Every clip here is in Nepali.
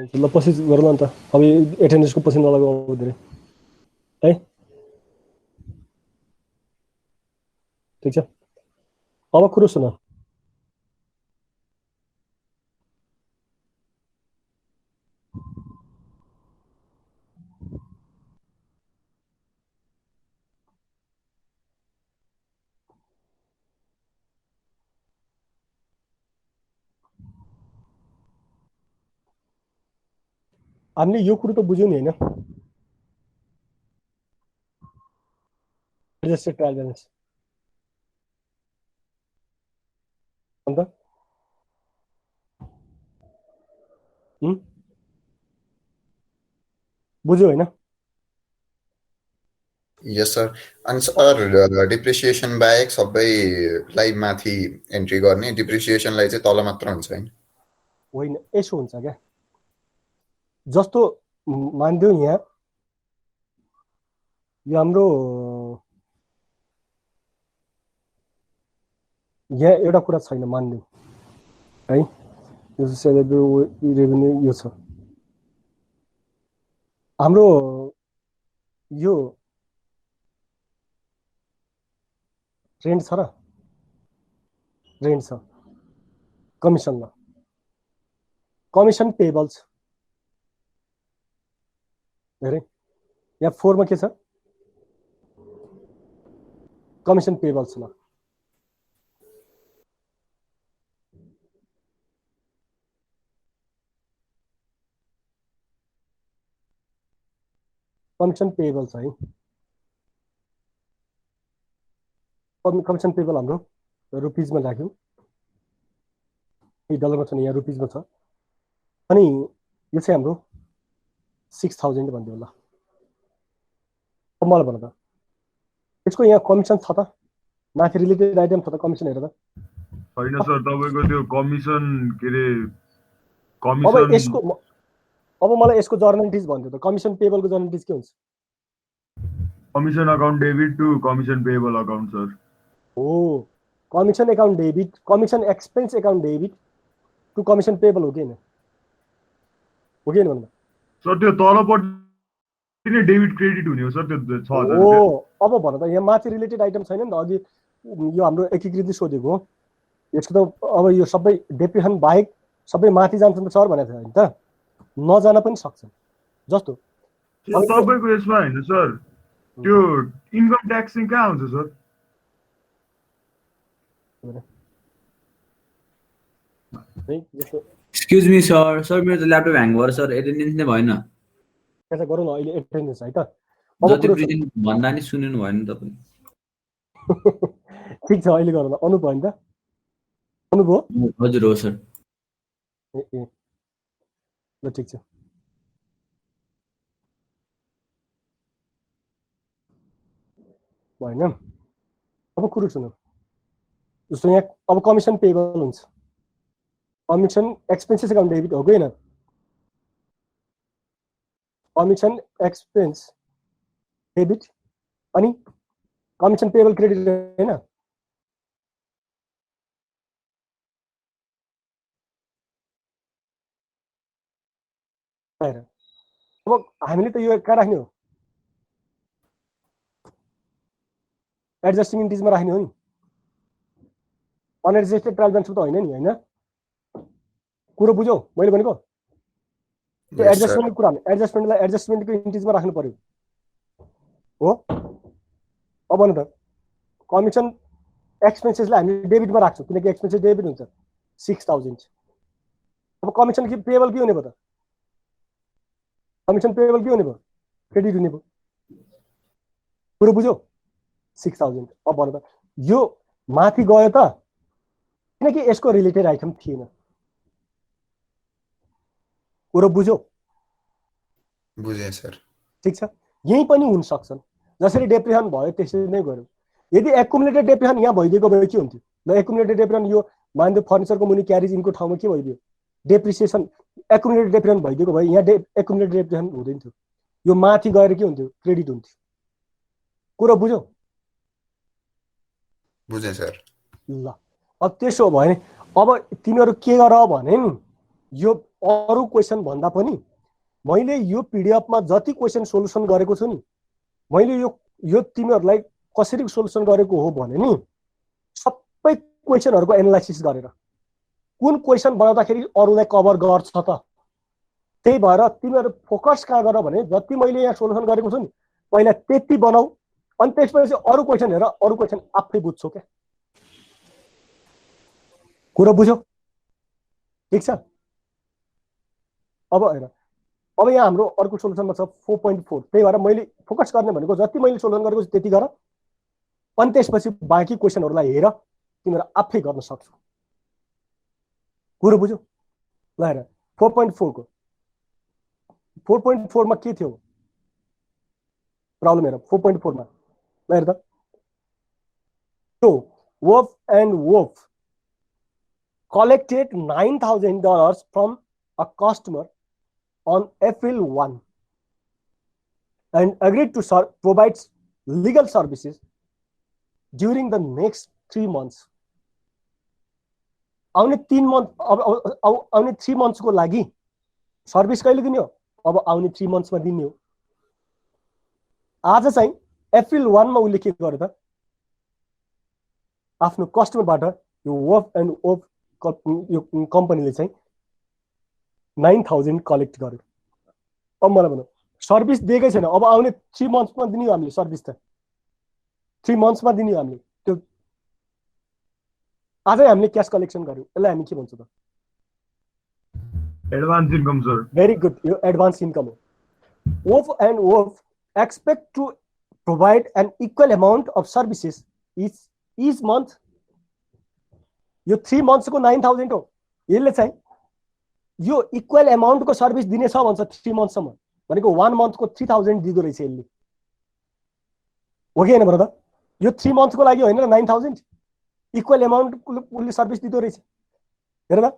ल पछि गरौँला नि त अब एटेन्डेन्सको पछि नलगाऊ धेरै है ठिक छ अब कुरो सुन हामीले यो कुरो त बुझ्यौँ नि हैन एडजस्टेड ट्रायल ब्यालेन्स अन्त बुझ्यौ हैन यस सर अनि सर डिप्रिसिएसन बाहेक सबैलाई माथि एन्ट्री गर्ने डिप्रिसिएसनलाई चाहिँ तल मात्र हुन्छ हैन होइन यसो हुन्छ क्या जस्तो मान्दियो यहाँ यो हाम्रो यहाँ एउटा कुरा छैन मान्दियो है यो सेलेब्री रेभेन्यू यो छ हाम्रो यो रेन्ट छ र रेन्ट छ कमिसनमा कमिसन पेबल छ हेरे यहाँ 4 मा के छ कमिसन पेबल छ ल कमिसन पेबल छ है कमिसन पेबल हाम्रो रुपीजमा राख्यौं यो डलरमा छ नि यहाँ रुपीजमा छ अनि यो चाहिँ हाम्रो 6000 भन्दियो ल अब मलाई भन त यसको यहाँ कमिसन छ त माथि रिलेटेड आइटम छ त कमिसन हेर त हैन सर तपाईको त्यो कमिसन के रे अब कमिसन यसको अब मलाई यसको जर्नलिटिज भन्दियो त कमिसन पेबलको जर्नलिटिज के हुन्छ commission account debit to commission payable account sir हो commission account debit commission expense account debit to commission payable हो कि हैन भन्नु सर त्यो तलपट्टि नै डेबिट क्रेडिट हुने हो सर त्यो 6000 हो अब भन त यहाँ माथि रिलेटेड आइटम छैन नि त अघि यो हाम्रो एकीकृत सोधेको हो यसको त अब यो सबै डेप्रिसन बाहेक सबै माथि जान्छन् त सर भनेको थियो हैन त नजान पनि सक्छन् जस्तो तपाईको यसमा हैन सर त्यो इन्कम ट्याक्स चाहिँ कहाँ हुन्छ sir excuse me sir sir मेरो त ल्यापटप ह्याङ भएर सर एटेन्डेन्स नै भएन त्यसै गरौँ न अहिले एटेन्डेन्स है त जति प्रेजेन्ट भन्दा नि सुन्नु भएन तपाईँ ठीक छ अहिले गरौँ न अनुप हैन त अनुप हो हजुर हो सर ए ल ठीक छ भएन अब कुरो सुनौ जस्तो यहाँ अब कमिसन पेबल हुन्छ कमिसन एक्सपेन्सेस अकाउन्ट डेबिट हो कि हैन कमिसन एक्सपेन्स डेबिट अनि कमिसन पेबल क्रेडिट हैन अब हामीले त यो कहाँ राख्ने हो एडजस्टिङ इन्टिजमा राख्ने हो नि अनएडजस्टेड ट्रायल ब्यालेन्स त होइन नि हैन कुरो बुझ्यौ मैले भनेको त्यो एडजस्टमेन्टको कुरा एडजस्टमेन्टलाई एडजस्टमेन्टको इन्टिजमा राख्नु पर्यो हो अब भन त कमिसन एक्सपेन्सेसलाई हामीले डेबिटमा राख्छौँ किनकि एक्सपेन्सेस डेबिट हुन्छ 6000 अब कमिसन के पेबल के हुने भयो त कमिसन पेबल के हुने भयो क्रेडिट हुने भयो कुरो बुझ्यौ 6000 अब भन त यो माथि गयो त किनकि यसको रिलेटेड आइटम थिएन कुरो बुझ्यौ बुझे सर ठीक छ यही पनि हुन सक्छन् जसरी डेप्रिसन भयो त्यसरी नै गर्यो यदि एकुमुलेटेड डेप्रिसन यहाँ भइदिएको भए के हुन्थ्यो ल एकुमुलेटेड डेप्रिसन यो मान्दियो फर्निचरको मुनि क्यारेज इनको ठाउँमा के भइदियो डेप्रिसिएसन एकुमुलेटेड डेप्रिसन भइदिएको भए यहाँ एकुमुलेटेड डेप्रिसन हुँदैन थियो यो माथि गएर के हुन्थ्यो क्रेडिट हुन्थ्यो कुरो बुझ्यौ बुझे सर ल अब त्यसो भयो भने अब तिमीहरू के गर भने नि यो अरू क्वेसन भन्दा पनि मैले यो पीडीएफमा जति क्वेसन सोलुसन गरेको छु नि, मैले यो तिमीहरूलाई कसरी सोलुसन गरेको हो भने नि सबै क्वेसनहरूको एनालाइसिस गरेर कुन क्वेसन बनाउँदाखेरि अरूलाई कभर गर्छ त। त्यही भएर तिमीहरू फोकस कहाँ गर भने जति मैले यहाँ सोलुसन गरेको छु नि पहिला त्यति बनाऊ, अनि त्यसपछि अरू क्वेसन हेर, अरू क्वेसन आफै बुझ्छौ क्या। कुरा बुझ्यौ? ठिक छ। अब हेर, अब यहाँ हाम्रो अर्को सोलुसनमा छ 4.4। त्यही भएर मैले फोकस गर्ने भनेको जति मैले सोलुसन गरेको छु त्यति गर, अनि त्यसपछि बाँकी क्वेसनहरूलाई हेर, तिमीहरू आफै गर्न सक्छौ। कुरो बुझ्यौ? ल हेर 4.4 को 4.4 मा के थियो प्रब्लम हेर 4.4 मा। ल हेर त, Wolf and Wolf collected $9,000 from a customer on April 1 and agreed to provide legal services during the next 3 months. आउने 3 months को लागि सर्भिस कहिले दिने हो? अब आउने 3 months मा दिने हो। आज चाहिँ अप्रिल 1 मा उले के गर्यो त, आफ्नो कस्टमरबाट यो वर्फ एन्ड वर्फ यो कम्पनीले चाहिँ 9,000 कलेक्ट गर्यो। अब मलाई भन, सर्भिस दिएकै छैन, अब आउने 3 months मा दिने हो हामीले सर्भिस त। 3 months मा दिने हो हामीले त्यो। आजै हामीले क्याश कलेक्सन गर्यौँ, यसलाई हामी के भन्छौँ त? Advance income sir. Very good, यो एडभान्स इन्कम हो। Wolf and Wolf expect to provide an equal amount of services each month. यो 3 months को 9,000 हो। यसले चाहिँ यो इक्वल अमाउन्ट को सर्भिस दिने छ भन्छ 3 months सम्म, भनेको 1 month को 3,000 दिदो रहेछ यसले। हो कि हैन ब्रदर? यो 3 months को लागि होइन र 9,000 इक्वल अमाउन्ट उसले सर्भिस दिदो रहेछ। हेर त,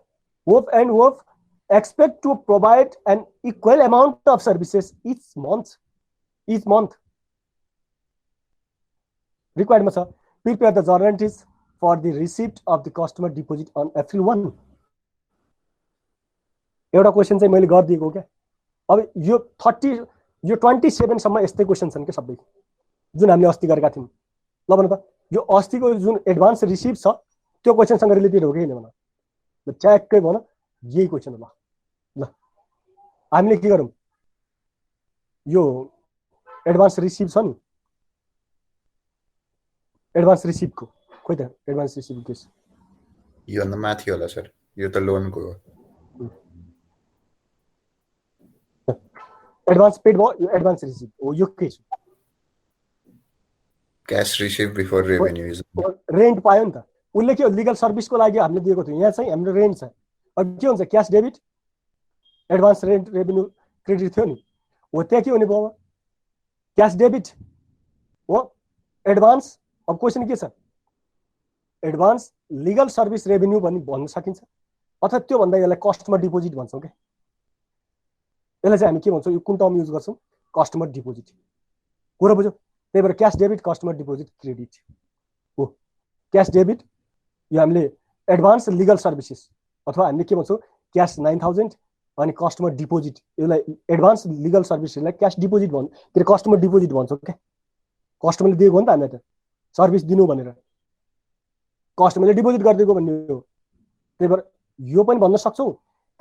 Wolf and Wolf expect to provide an equal amount of services each month. Required masa prepare the guarantees for the receipt of the customer deposit on April 1. एउटा क्वेशन चाहिँ मैले गरिदिएको क्या। अब यो 27 सम्म यस्तै क्वेशन छन् के सबै जुन हामीले अस्ति गरेका थियौं। ल भन त, यो अस्तिको जुन एडभान्स रिसिभ छ त्यो क्वेशनसँग रिलेटेड हो कि हैन भन? ल ट्याक्कै भन, यही क्वेशन हो। ल हामीले के गरौँ, यो एडभान्स रिसिभ छ नि, एडभान्स रिसिभको खोइ त एडभान्स रिसिभ केस यो भन्दा माथि होला सर, यो त लोनको हो। एडभान्स पेड भयो, यो एडभान्स रिसिभ हो। यो के छ? Cash receive before revenue is rent पायो नि त उसले। के हो, लिगल सर्भिसको लागि हामीले दिएको थियो। यहाँ चाहिँ हाम्रो रेन्ट छ। अब के हुन्छ, cash debit advance rent revenue credit थियो नि, हो त्यहाँ के हुने भयो? क्यास डेबिट हो एडभान्स। अब क्वेशन के छ, एडभान्स लिगल सर्भिस रेभेन्यू भन्न सकिन्छ, अथवा त्यो भन्दा यसलाई कस्टमर डिपोजिट भन्छौँ क्या। यसलाई चाहिँ हामी के भन्छौँ, यो कुन टर्म युज गर्छौँ? Customer deposit. कुरा बुझ्यौ? त्यही भएर cash debit customer deposit credit हो। क्यास डेबिट यो हामीले एडभान्स लिगल सर्भिसेस, अथवा हामीले के भन्छौँ क्यास 9,000 अनि कस्टमर डिपोजिट, यसलाई एडभान्स लिगल सर्भिसलाई क्यास डिपोजिट भन्छ, के अरे कस्टमर डिपोजिट भन्छौँ क्या। कस्टमरले दिएको हो नि त हामीलाई त सर्भिस दिनु भनेर, कस्टमरले डिपोजिट गरिदिएको भन्ने हो। त्यही भएर यो पनि भन्न सक्छौ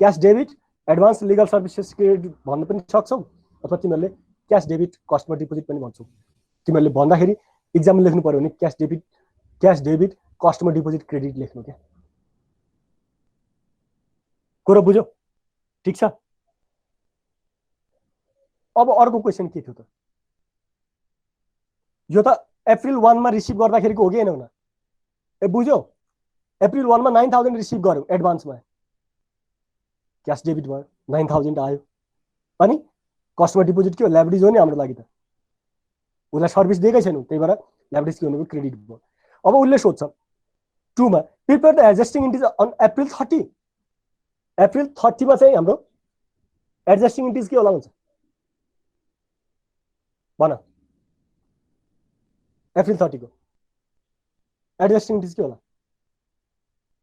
cash debit advance legal services credit भन्न पनि सक्छौ, अथवा तिमीहरूले क्यास डेबिट कस्टमर डिपोजिट पनि भन्छौ। तिमीहरूले भन्दाखेरि इक्जाम लेख्नु पर्यो भने cash debit customer deposit credit लेख्नु क्या। कुरा बुझ्यौ? ठीक छ। अब अर्को क्वेशन के थियो त, यो त अप्रिल 1 मा रिसिभ गर्दाखेरिको हो कि हैन हुन? ए बुझ्यौ? अप्रिल 1 मा 9,000 रिसिभ गर्यो एडभान्समा, क्यास डेबिट भयो 9,000 आयो, अनि कस्टमर डिपोजिट के हो, ल्याबरेज हो नि हाम्रो लागि त। उसलाई सर्भिस दिएकै छैन, त्यही भएर ल्याबरेज के हुनु क्रेडिट भयो। अब उसले सोध्छ 2 मा prepare the adjusting entries on April 30। April 30 मा चाहिँ हाम्रो एडजस्टिङ इन्टिज के होला भन्छ भन? अप्रिल 30 को एडजस्टिङ इन्टिज के होला?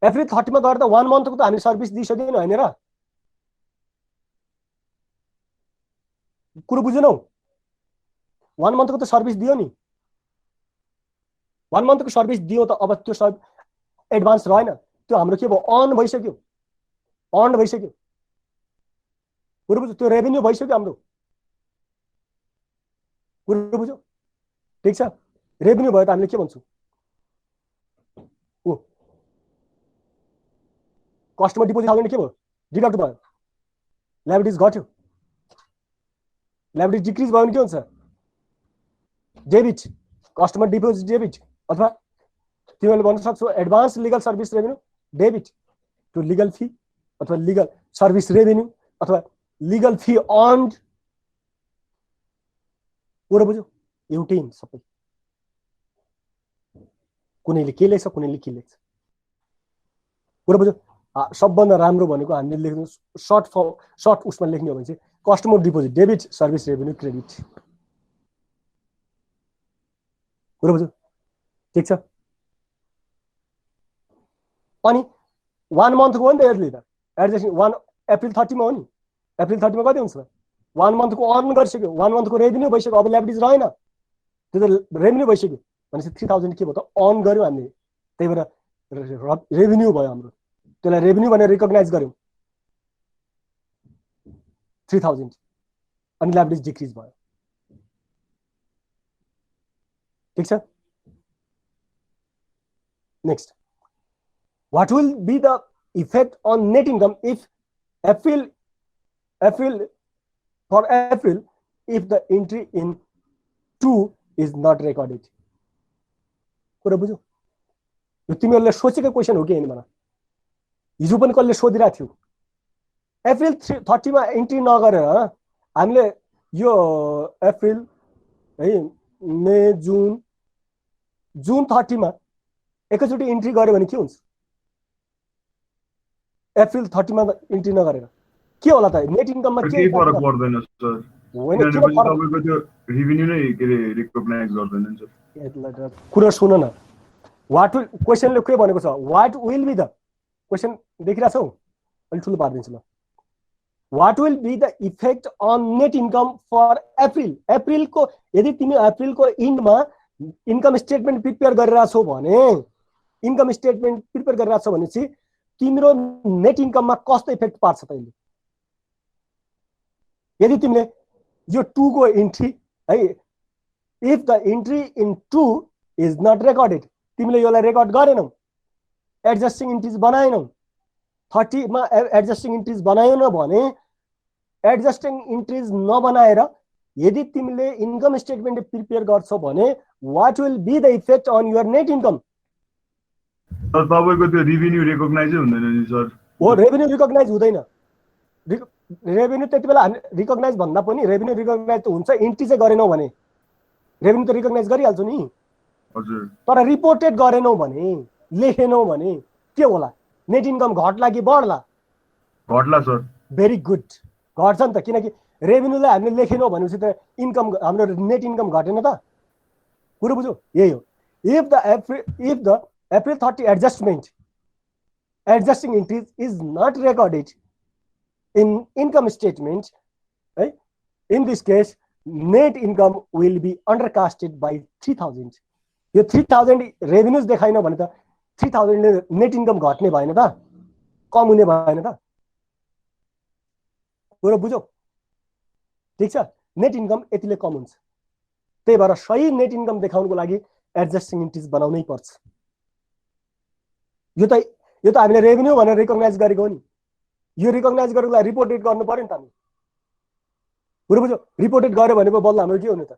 अप्रिल 30 मा गएर त 1 month को त हामीले सर्भिस दिइसक्यौँ नि हैन र? कुरो बुझेनौ 1 मन्थको त सर्भिस दियो नि 1 मन्थको सर्भिस दियो त अब त्यो एडभान्स रहेन त्यो हाम्रो के भयो अन भइसक्यो कुरो बुझ्यो त्यो रेभेन्यू भइसक्यो हाम्रो कुरो बुझ्यो ठीक छ रेभेन्यू भयो त हामीले के भन्छौँ कस्टमर डिपोजिट हाल्ने के भयो डिडक्ट भयो लायबिलिटिज घट्यो लायबिलिटी डिक्रिज भयो भने के हुन्छ डेबिट कस्टमर डिपोजिट डेबिट अथवा तिमीले भन्न सक्छौ advance legal service revenue debit to legal fee अथवा लिगल सर्भिस रेभेन्यू अथवा लिगल फी अर्न्ड कुरा बुझ्यो एउटै सबै कुनैले के लेख्छ कुनैले के लेख्छ कुरा बुझ्यो सबभन्दा राम्रो भनेको हामीले लेख्नु सर्ट उसमा लेख्ने हो भने चाहिँ customer deposit debit service revenue credit कुरा बुझ्यो ठीक छ अनि 1 मन्थको हो नि त यसले त एडजस्टिङ 1 अप्रिल 30 मा हो नि अप्रिल 30 मा कति हुन्छ 1 मन्थको अर्न गरिसक्यो 1 मन्थको रेभेन्यू भइसक्यो अब लायबिलिटिज रहेन त्यो त रेभेन्यू भइसक्यो भनेपछि 3000 के भयो त अर्न गर्यो हामीले त्यही भएर रेभेन्यू भयो हाम्रो त्यसलाई रेभेन्यू भनेर रिकग्नाइज गर्यौं 3000 अनि लायबिलिटिज डिक्रिज भयो ठीक छ next what will be the effect on net income if April if the entry in 2 is not recorded कुरा बुझ्यौ यो तिमीहरुले सोचेको क्वेशन हो कि हैन मलाई हिजो पनि कसले सोधिरहेको थियो अप्रिल 30 मा एन्ट्री नगरेर हामीले यो अप्रिल है मे जुन 30 मा एकैचोटी एन्ट्री गर्यो भने के हुन्छ अप्रिल 30 मा एन्ट्री नगरेर के होला त नेट इन्कममा के फरक पर्दैन सर होइन तपाईको त्यो रेभेन्यू नै के रे रिकग्नाइज गर्दैन सर कुरा सुन न व्हाट क्वेशनले के भनेको छ what will be the question देखिरा छौ अलि ठुलो पार्दिन्छु ल what will be the effect on net income for April को यदि तिमी अप्रिल को एन्ड मा इन्कम स्टेटमेन्ट प्रिपेयर गरिरा छौ भने इन्कम स्टेटमेन्ट प्रिपेयर गरिरा छौ भने चाहिँ तिम्रो नेट इन्कममा कस्तो इफेक्ट पार्छ त यसले यदि तिमीले यो 2 को एन्ट्री है if the entry in 2 is not recorded तिमीले यसलाई रेकर्ड गरेनौ एडजस्टिङ एन्ट्रीज बनाएनौ 30 मा एडजस्टिङ एन्ट्रीज बनाएनौ भने एडजस्टिङ एन्ट्रीज नबनाएर यदि तिमीले इन्कम स्टेटमेन्ट प्रिपेयर गर्छौ भने what will be the effect on your net income sir तपाईको त्यो रेभेन्यू रिकग्नाइजै हुँदैन नि सर हो रेभेन्यू रिकग्नाइज हुँदैन रेभेन्यू त्यति बेला रिकग्नाइज भन्दा पनि रेभेन्यू रिकग्नाइज त हुन्छ एन्ट्री चाहिँ गरेनौ भने रेभेन्यू त रिकग्नाइज गरिहाल्छौ नि हजुर तर रिपोर्टेड गरेनौ भने लेखेनौ भने के होला नेट इन्कम घट्ला कि बढ्ला सर भेरी गुड घट्छ नि त किनकि रेभेन्यूलाई हामीले लेखेनौ भनेपछि त इन्कम हाम्रो नेट इन्कम घटेन त कुरो बुझ्यौ यही हो if the April 30 adjusting entries is not recorded in income statement, right? In this case, net income will be undercasted by 3000. यो 3000 revenues देखाइन भने त 3000 ले net income घट्ने भएन त कम हुने भएन त कुरा बुझ्यौ ठीक छ नेट इन्कम यतिले कम हुन्छ त्यही भएर सही नेट इन्कम देखाउनको लागि एडजस्टिङ एन्ट्रीज बनाउनै पर्छ यो त हामीले रेभेन्यू भनेर रिकग्नाइज गरेको हो नि यो रिकग्नाइज गरेको लागि रिपोर्टेड गर्नु पर्यो नि त हामी कुरा बुझ्यौ रिपोर्टेड गर्यो भनेको बदला हाम्रो के हुने त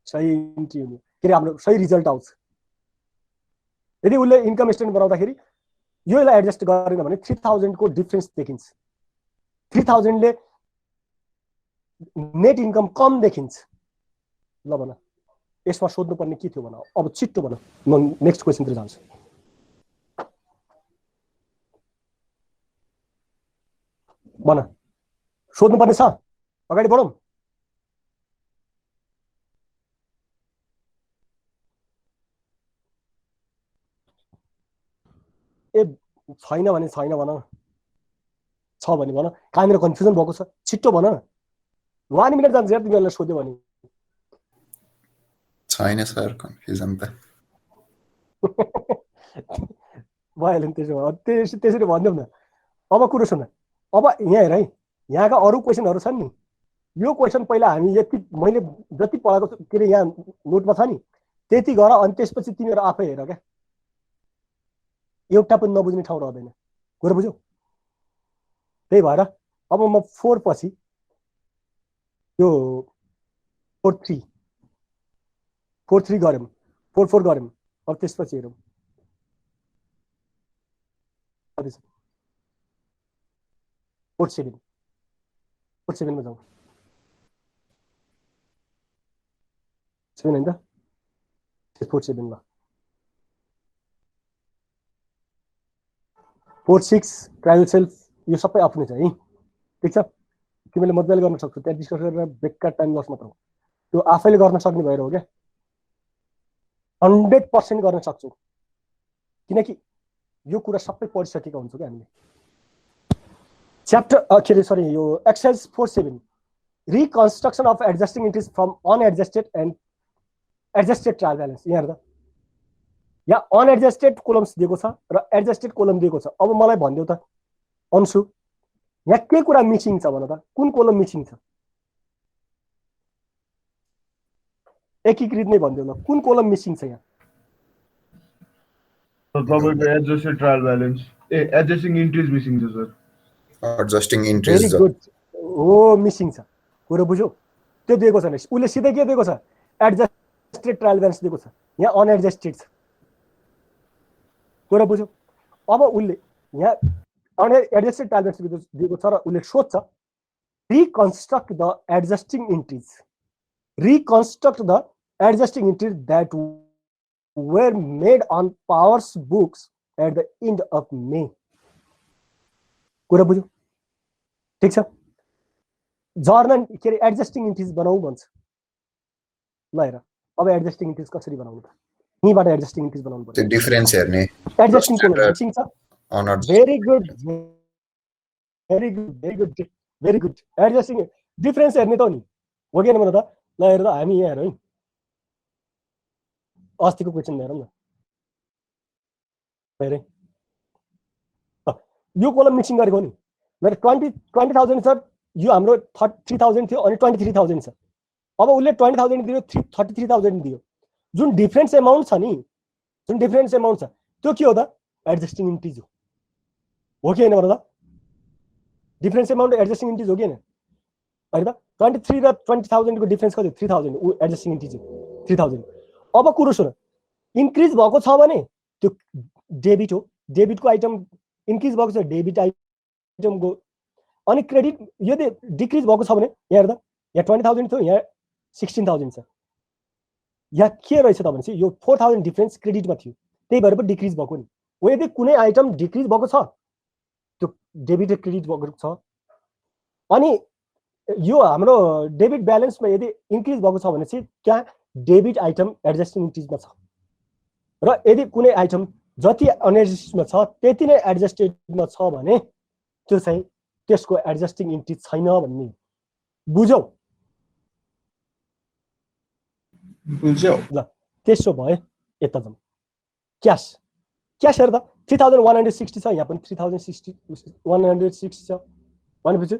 सही इन्ट्री हुने के रे हाम्रो सही रिजल्ट आउँछ यदि उसले इन्कम स्टेटमेन्ट बनाउँदाखेरि यो यसलाई एडजस्ट गरेन भने 3000 को डिफरेन्स देखिन्छ 3000 ले नेट इन्कम कम देखिन्छ ल भन यसमा सोध्नु पर्ने के थियो भन अब छिट्टो भन म नेक्स्ट क्वेशन तिर जान्छु भन सोध्नु पर्ने छ अगाडि बढौं ए छैन भने छैन भन छ भने भन कहाँनिर कन्फ्युजन भएको छ छिट्टो भन 1 मिनट जान्छ यार तिमीहरूलाई सोध्यो भने छैन सर कन्फ्युजन त भइहाल्यो नि त्यसो भए त्यसरी भनिदिउँ न अब कुरो सुन अब यहाँ हेर है यहाँका अरू क्वेसनहरू छन् नि यो क्वेसन पहिला हामी यति मैले जति पढाएको छु के अरे यहाँ नोटमा छ नि त्यति गर अनि त्यसपछि तिमीहरू आफै हेर क्या एउटा पनि नबुझ्ने ठाउँ रहँदैन कुरा बुझ्यौ त्यही भएर अब म 4 पछि यो 4-3 गऱ्यौँ 4-4 गऱ्यौँ अब त्यसपछि हेरौँ 4-7 मा जाउँ 7 हैन त 4-7 मा 4-6 ट्रायल सेल्फ यो सबै आफ्नै छ है ठिक छ तिमीले मजाले गर्न सक्छौ त्यहाँ डिस्कस गरेर बेकार टाइम लस मात्र हो त्यो आफैले गर्न सक्ने भएर हो क्या 100% गर्न सक्छौ किनकि यो कुरा सबै पढिसकेका हुन्छौँ क्या हामीले च्याप्टर के अरे सरी यो exercise 4-7 reconstruction of adjusting interest from unadjusted and adjusted trial balance यहाँ हेर्दा यहाँ अनएडजस्टेड कोलम्स दिएको छ र एडजस्टेड कोलम दिएको छ अब मलाई भनिदेऊ त अंशु यहाँ के कुरा मिसिङ छ भन त कुन कोलम मिसिङ छ एकीकृत नै भनिदेऊ ल कुन कोलम मिसिङ छ यहाँ तपाईँको adjusted trial balance adjusting entries missing छ sir adjusting very interest good हो मिसिङ छ कुरो बुझ्यौ त्यो दिएको छ नि उसले सिधै के दिएको छ एडजस्टेड ट्रायल ब्यालेन्स दिएको छ यहाँ अनएडजस्टेड छ कुरा बुझ्यौ अब उसले यहाँ एडजस्टेड ट्रायल ब्यालेन्स दिएको छ र उसले सोध्छ reconstruct the adjusting entries reconstruct the adjusting entries that were made on Powers books at the end of May कुरा बुझ्यौ ठिक छ जर्नल के अरे एडजस्टिङ इन्ट्रिज बनाऊ भन्छ ल हेर अब एडजस्टिङ इन्ट्रिज कसरी बनाउनु त यहीँबाट एडजस्टिङ इन्ट्रिज बनाउनु पर्छ त्यो डिफरेन्स हेर्ने एडजस्टिङ कोलम मिसिङ छ भेरी गुड एडजस्टिङ डिफरेन्स हेर्ने त हो नि हो कि भन त ल हेर त हामी यहाँ हेरौँ है अस्तिको क्वेसन हेरौँ न हेरे यो कोलम मिक्सिङ गरेको नि मेरो 20,000 छ यो हाम्रो 3,000 थियो अनि 23,000 छ अब उसले 20,000 दियो 33,000 दियो जुन डिफरेन्स एमाउन्ट छ नि जुन डिफरेन्स एमाउन्ट छ त्यो के हो त एडजस्टिङ इन्ट्रिज हो कि हैन भन त डिफरेन्स एमाउन्ट एडजस्टिङ इन्ट्रिज हो कि हैन हैन त 23 र 20,000 को डिफरेन्स कति 3,000 उ एडजस्टिङ इन्ट्रिज 3,000 अब कुरो सुन इन्क्रिज भएको छ भने त्यो डेबिट हो डेबिटको आइटम इन्क्रिज भएको छ डेबिट आइटम गो अनि क्रेडिट यदि डिक्रिज भएको छ भने यहाँ हेर्दा यहाँ 20,000 थियो यहाँ 16,000 छ यहाँ के रहेछ त भने चाहिँ यो 4,000 डिफरेन्स क्रेडिटमा थियो त्यही भएर पो डिक्रिज भएको नि हो यदि कुनै आइटम डिक्रिज भएको छ त्यो डेबिट र क्रेडिट भएको छ अनि यो हाम्रो डेबिट ब्यालेन्समा यदि इन्क्रिज भएको छ भने चाहिँ त्यहाँ डेबिट आइटम एडजस्टिङ इन्ट्रिजमा छ र यदि कुनै आइटम जति अनएडजस्टेडमा छ त्यति नै एडजस्टेडमा छ भने त्यो चाहिँ त्यसको एडजस्टिङ इन्ट्रिज छैन भन्ने बुझ्यौ ल त्यसो भए यता जाउँ क्यास क्यास हेर त 3,160 छ यहाँ पनि 3,060 160 छ भनेपछि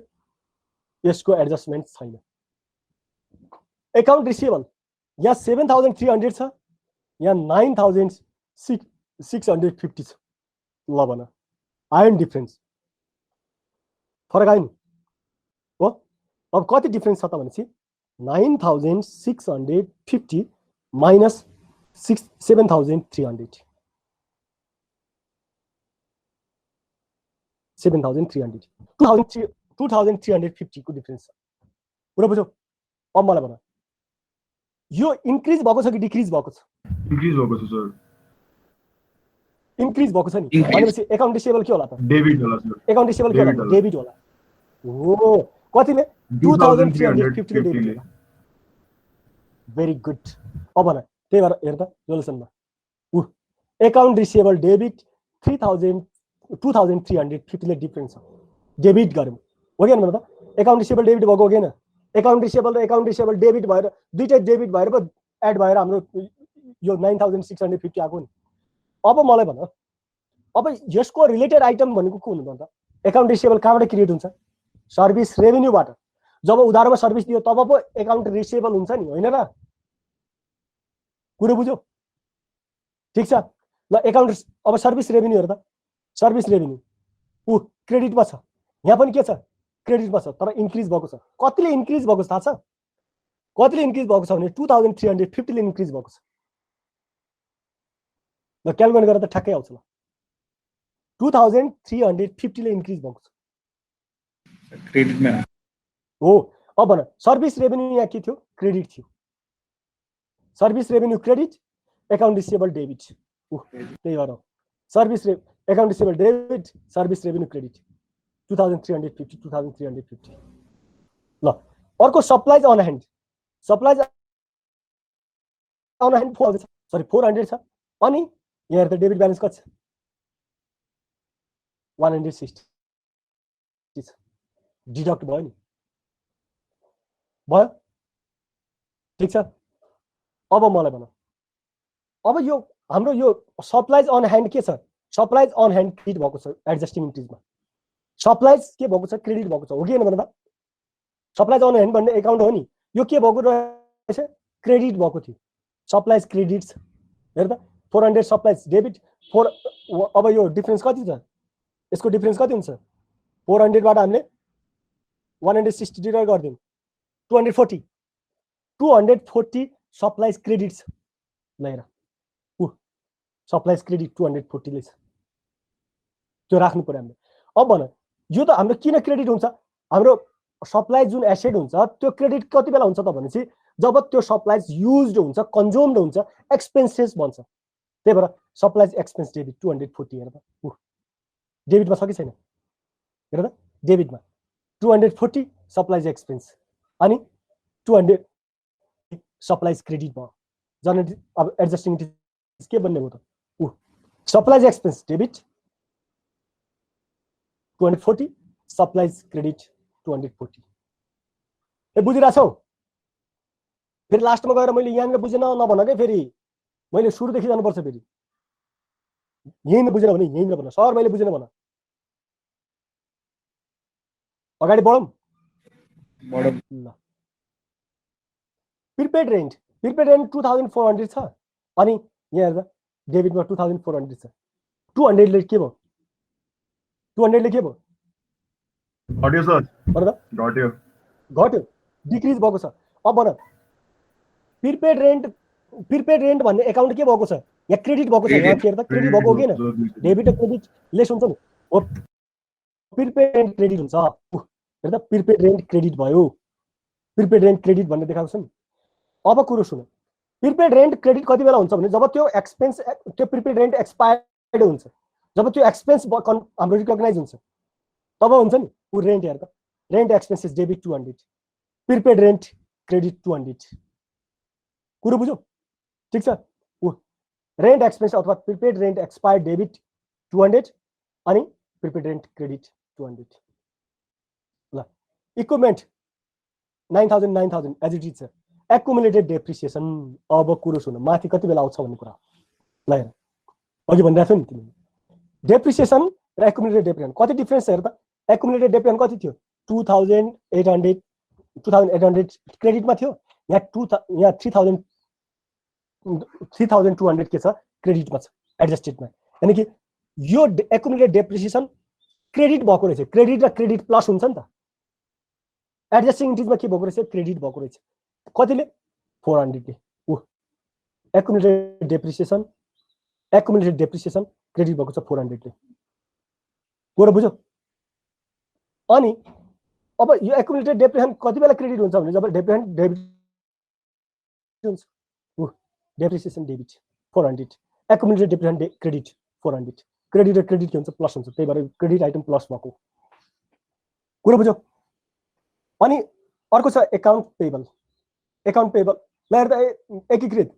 यसको एडजस्टमेन्ट छैन एकाउन्ट रिसिभेबल यहाँ 7,300 छ यहाँ 9,650 छ ल भन आयो डिफरेन्स फरक आयो नि हो अब कति डिफरेन्स छ त भनेपछि 9,650 माइनस 7,300 2,350 को डिफरेन्स छ पुरा बुझ्यौ अब मलाई भन यो इन्क्रिज भएको छ कि डिक्रिज भएको छ इन्क्रिज भएको छ सर इन्क्रिज भएको छ नि भनेपछि एकाउन्ट रिसिभेबल के होला त डेबिट होला सर एकाउन्ट रिसिभेबल के होला डेबिट होला हो कतिले 2,350 भेरी गुड अब न त्यही भएर हेर त जोलसनमा एकाउन्ट रिसिभेबल डेबिट 2,350 ले डिफरेन्स छ डेबिट गर्यौं हो कि हैन त एकाउन्ट रिसिभेबल डेबिट भएको हो कि हैन एकाउन्ट रिसिभेबल र एकाउन्ट रिसिभेबल डेबिट भएर दुईटै डेबिट भएर पो एड भएर हाम्रो यो 9650 आएको नि। अब मलाई भन, अब यसको रिलेटेड आइटम भनेको के हुनु त? एकाउन्ट रिसिभेबल कहाँबाट क्रिएट हुन्छ? सर्भिस रेभेन्यूबाट। जब उधारमा सर्भिस दियो तब पो एकाउन्ट रिसिभेबल हुन्छ नि, होइन र? कुरो बुझ्यौ? ठिक छ ल। एकाउन्ट अब सर्भिस रेभेन्यू हेर त, सर्भिस रेभेन्यू क्रेडिटमा छ, यहाँ पनि के छ? क्रेडिटमा छ, तर इन्क्रिज भएको छ। कतिले इन्क्रिज भएको छ थाहा छ? कतिले इन्क्रिज भएको छ भने 2350 ले इन्क्रिज भएको छ। ल क्यालकुलेट गरेर त ठ्याक्कै आउँछ ल। 2350 ले इन्क्रिज भएको छ क्रेडिटमा हो। अब भन, सर्भिस रेभेन्यू यहाँ के थियो? क्रेडिट थियो। Service revenue credit, account receivable debit. त्यही भएर service account receivable debit, service revenue credit 2350 ल। अर्को supplies on hand. Supplies on hand 400 छ। अनि यहाँ हेर्दा डेबिट ब्यालेन्स कति छ? 160 छ। डिडक्ट भयो नि, भयो? ठिक छ। अब मलाई भन, अब यो हाम्रो यो सप्लाइज अन ह्यान्ड के छ? सप्लाइज अन ह्यान्ड क्रेडिट भएको छ एडजस्टिङ इन्ट्रिजमा। सप्लाइज के भएको छ? क्रेडिट भएको छ, हो कि होइन भन त? सप्लाइज अन ह्यान्ड भन्ने एकाउन्ट हो नि, यो के भएको रहेछ? क्रेडिट भएको थियो। सप्लाइज क्रेडिट छ। हेर त 400 सप्लाइज डेबिट 4। अब यो डिफरेन्स कति छ? यसको डिफरेन्स कति हुन्छ? 400 बाट हामीले 160 डिडक्ट गरिदिउँ, 240 सप्लाइज क्रेडिट छ। ल हेर, सप्लाइज क्रेडिट 240 ले छ, त्यो राख्नु पर्यो हामीले। अब भन, यो त हाम्रो किन क्रेडिट हुन्छ? हाम्रो सप्लाइज जुन एसेट हुन्छ त्यो क्रेडिट कति बेला हुन्छ त भनेपछि जब त्यो सप्लाइज युज्ड हुन्छ, कन्ज्युम्ड हुन्छ, एक्सपेन्सेस बन्छ। त्यही भएर सप्लाइज एक्सपेन्स डेबिट 240। हेर त डेबिटमा छ कि छैन? हेर त डेबिटमा 240 सप्लाइज एक्सपेन्स अनि 200 सप्लाइज क्रेडिट भयो। जनरली अब एडजस्टिङ के बन्ने भयो त? Supplies expense debit 240 supplies credit 240। ए बुझिरहेछौ? फेरि लास्टमा गएर मैले यहाँनिर बुझेन नभन के, फेरि मैले सुरुदेखि जानुपर्छ। फेरि यहीँ बुझेन भने यहीँ भन, सर मैले बुझेन भन। अगाडि बढौँ ल। प्रिपेड रेन्ट 2400 छ। अनि यहाँ हेर्दा डेबिटमा 2400 छ। 200 ले के भयो? 200 ले के भयो? घट्यो सर, भन त। घट्यो, डिक्रिज भएको छ। अब भन, प्रिपेड रेन्ट भन्ने एकाउन्ट के भएको छ? यहाँ क्रेडिट भएको छ। यहाँ हेर्दा क्रेडिट भएको हो कि होइन? डेबिट र क्रेडिट लेस हुन्छ नि, हो प्रिपेड रेन्ट क्रेडिट हुन्छ। हेर्दा प्रिपेड रेन्ट क्रेडिट भयो। प्रिपेड रेन्ट क्रेडिट भन्ने देखाएको छ नि। अब कुरो सुन, प्रिपेड रेन्ट क्रेडिट कति बेला हुन्छ भने जब त्यो एक्सपेन्स, त्यो प्रिपेड रेन्ट एक्सपायर्ड हुन्छ, जब त्यो एक्सपेन्स हाम्रो रिकग्नाइज हुन्छ तब हुन्छ नि ऊ रेन्ट। हेर त, rent expenses debit 200, prepaid rent credit 200। कुरो बुझ्यौ? ठिक छ। रेन्ट एक्सपेन्स अथवा प्रिपेड रेन्ट एक्सपायर्ड डेबिट 200 अनि प्रिपेड रेन्ट क्रेडिट 200 ल। इक्विपमेन्ट 9000 एज इट इज छ। Accumulated depreciation. अब कुरो सुन, माथि कति बेला आउँछ भन्ने कुरा ल। हेर अघि भनिरहेको थियो नि तिमीले, डेप्रिसिएसन र एक्युमुलेटेड डेप्रिसिएसन कति डिफरेन्स छ? हेर त, एक्युमुलेटेड डेप्रिसिएसन कति थियो? 2800 क्रेडिटमा थियो। यहाँ 3200 के छ? क्रेडिटमा छ, एडजस्टेडमा। यानि कि यो एक्युमुलेटेड डेप्रिसिएसन क्रेडिट भएको रहेछ। क्रेडिट र क्रेडिट प्लस हुन्छ नि त। एडजस्टिङ इन्ट्रिजमा के भएको रहेछ? क्रेडिट भएको रहेछ। कतिले? 400 ले। एक्युमुलेटेड डेप्रिसिएसन क्रेडिट भएको छ 400 ले। कुरो बुझ्यौ? अनि अब यो एक्युमुलेटेड डेप्रिसिएसन कति बेला क्रेडिट हुन्छ भने जब डेप्रिसिएसन डेबिट हुन्छ। Depreciation debit 400, accumulated depreciation credit 400। Credit र क्रेडिट के हुन्छ? प्लस हुन्छ। त्यही भएर क्रेडिट आइटम प्लस भएको। कुरो बुझ्यौ? अनि अर्को छ एकाउन्ट पेबल। एकाउन्ट पेबल ल हेर्दा एकीकृत।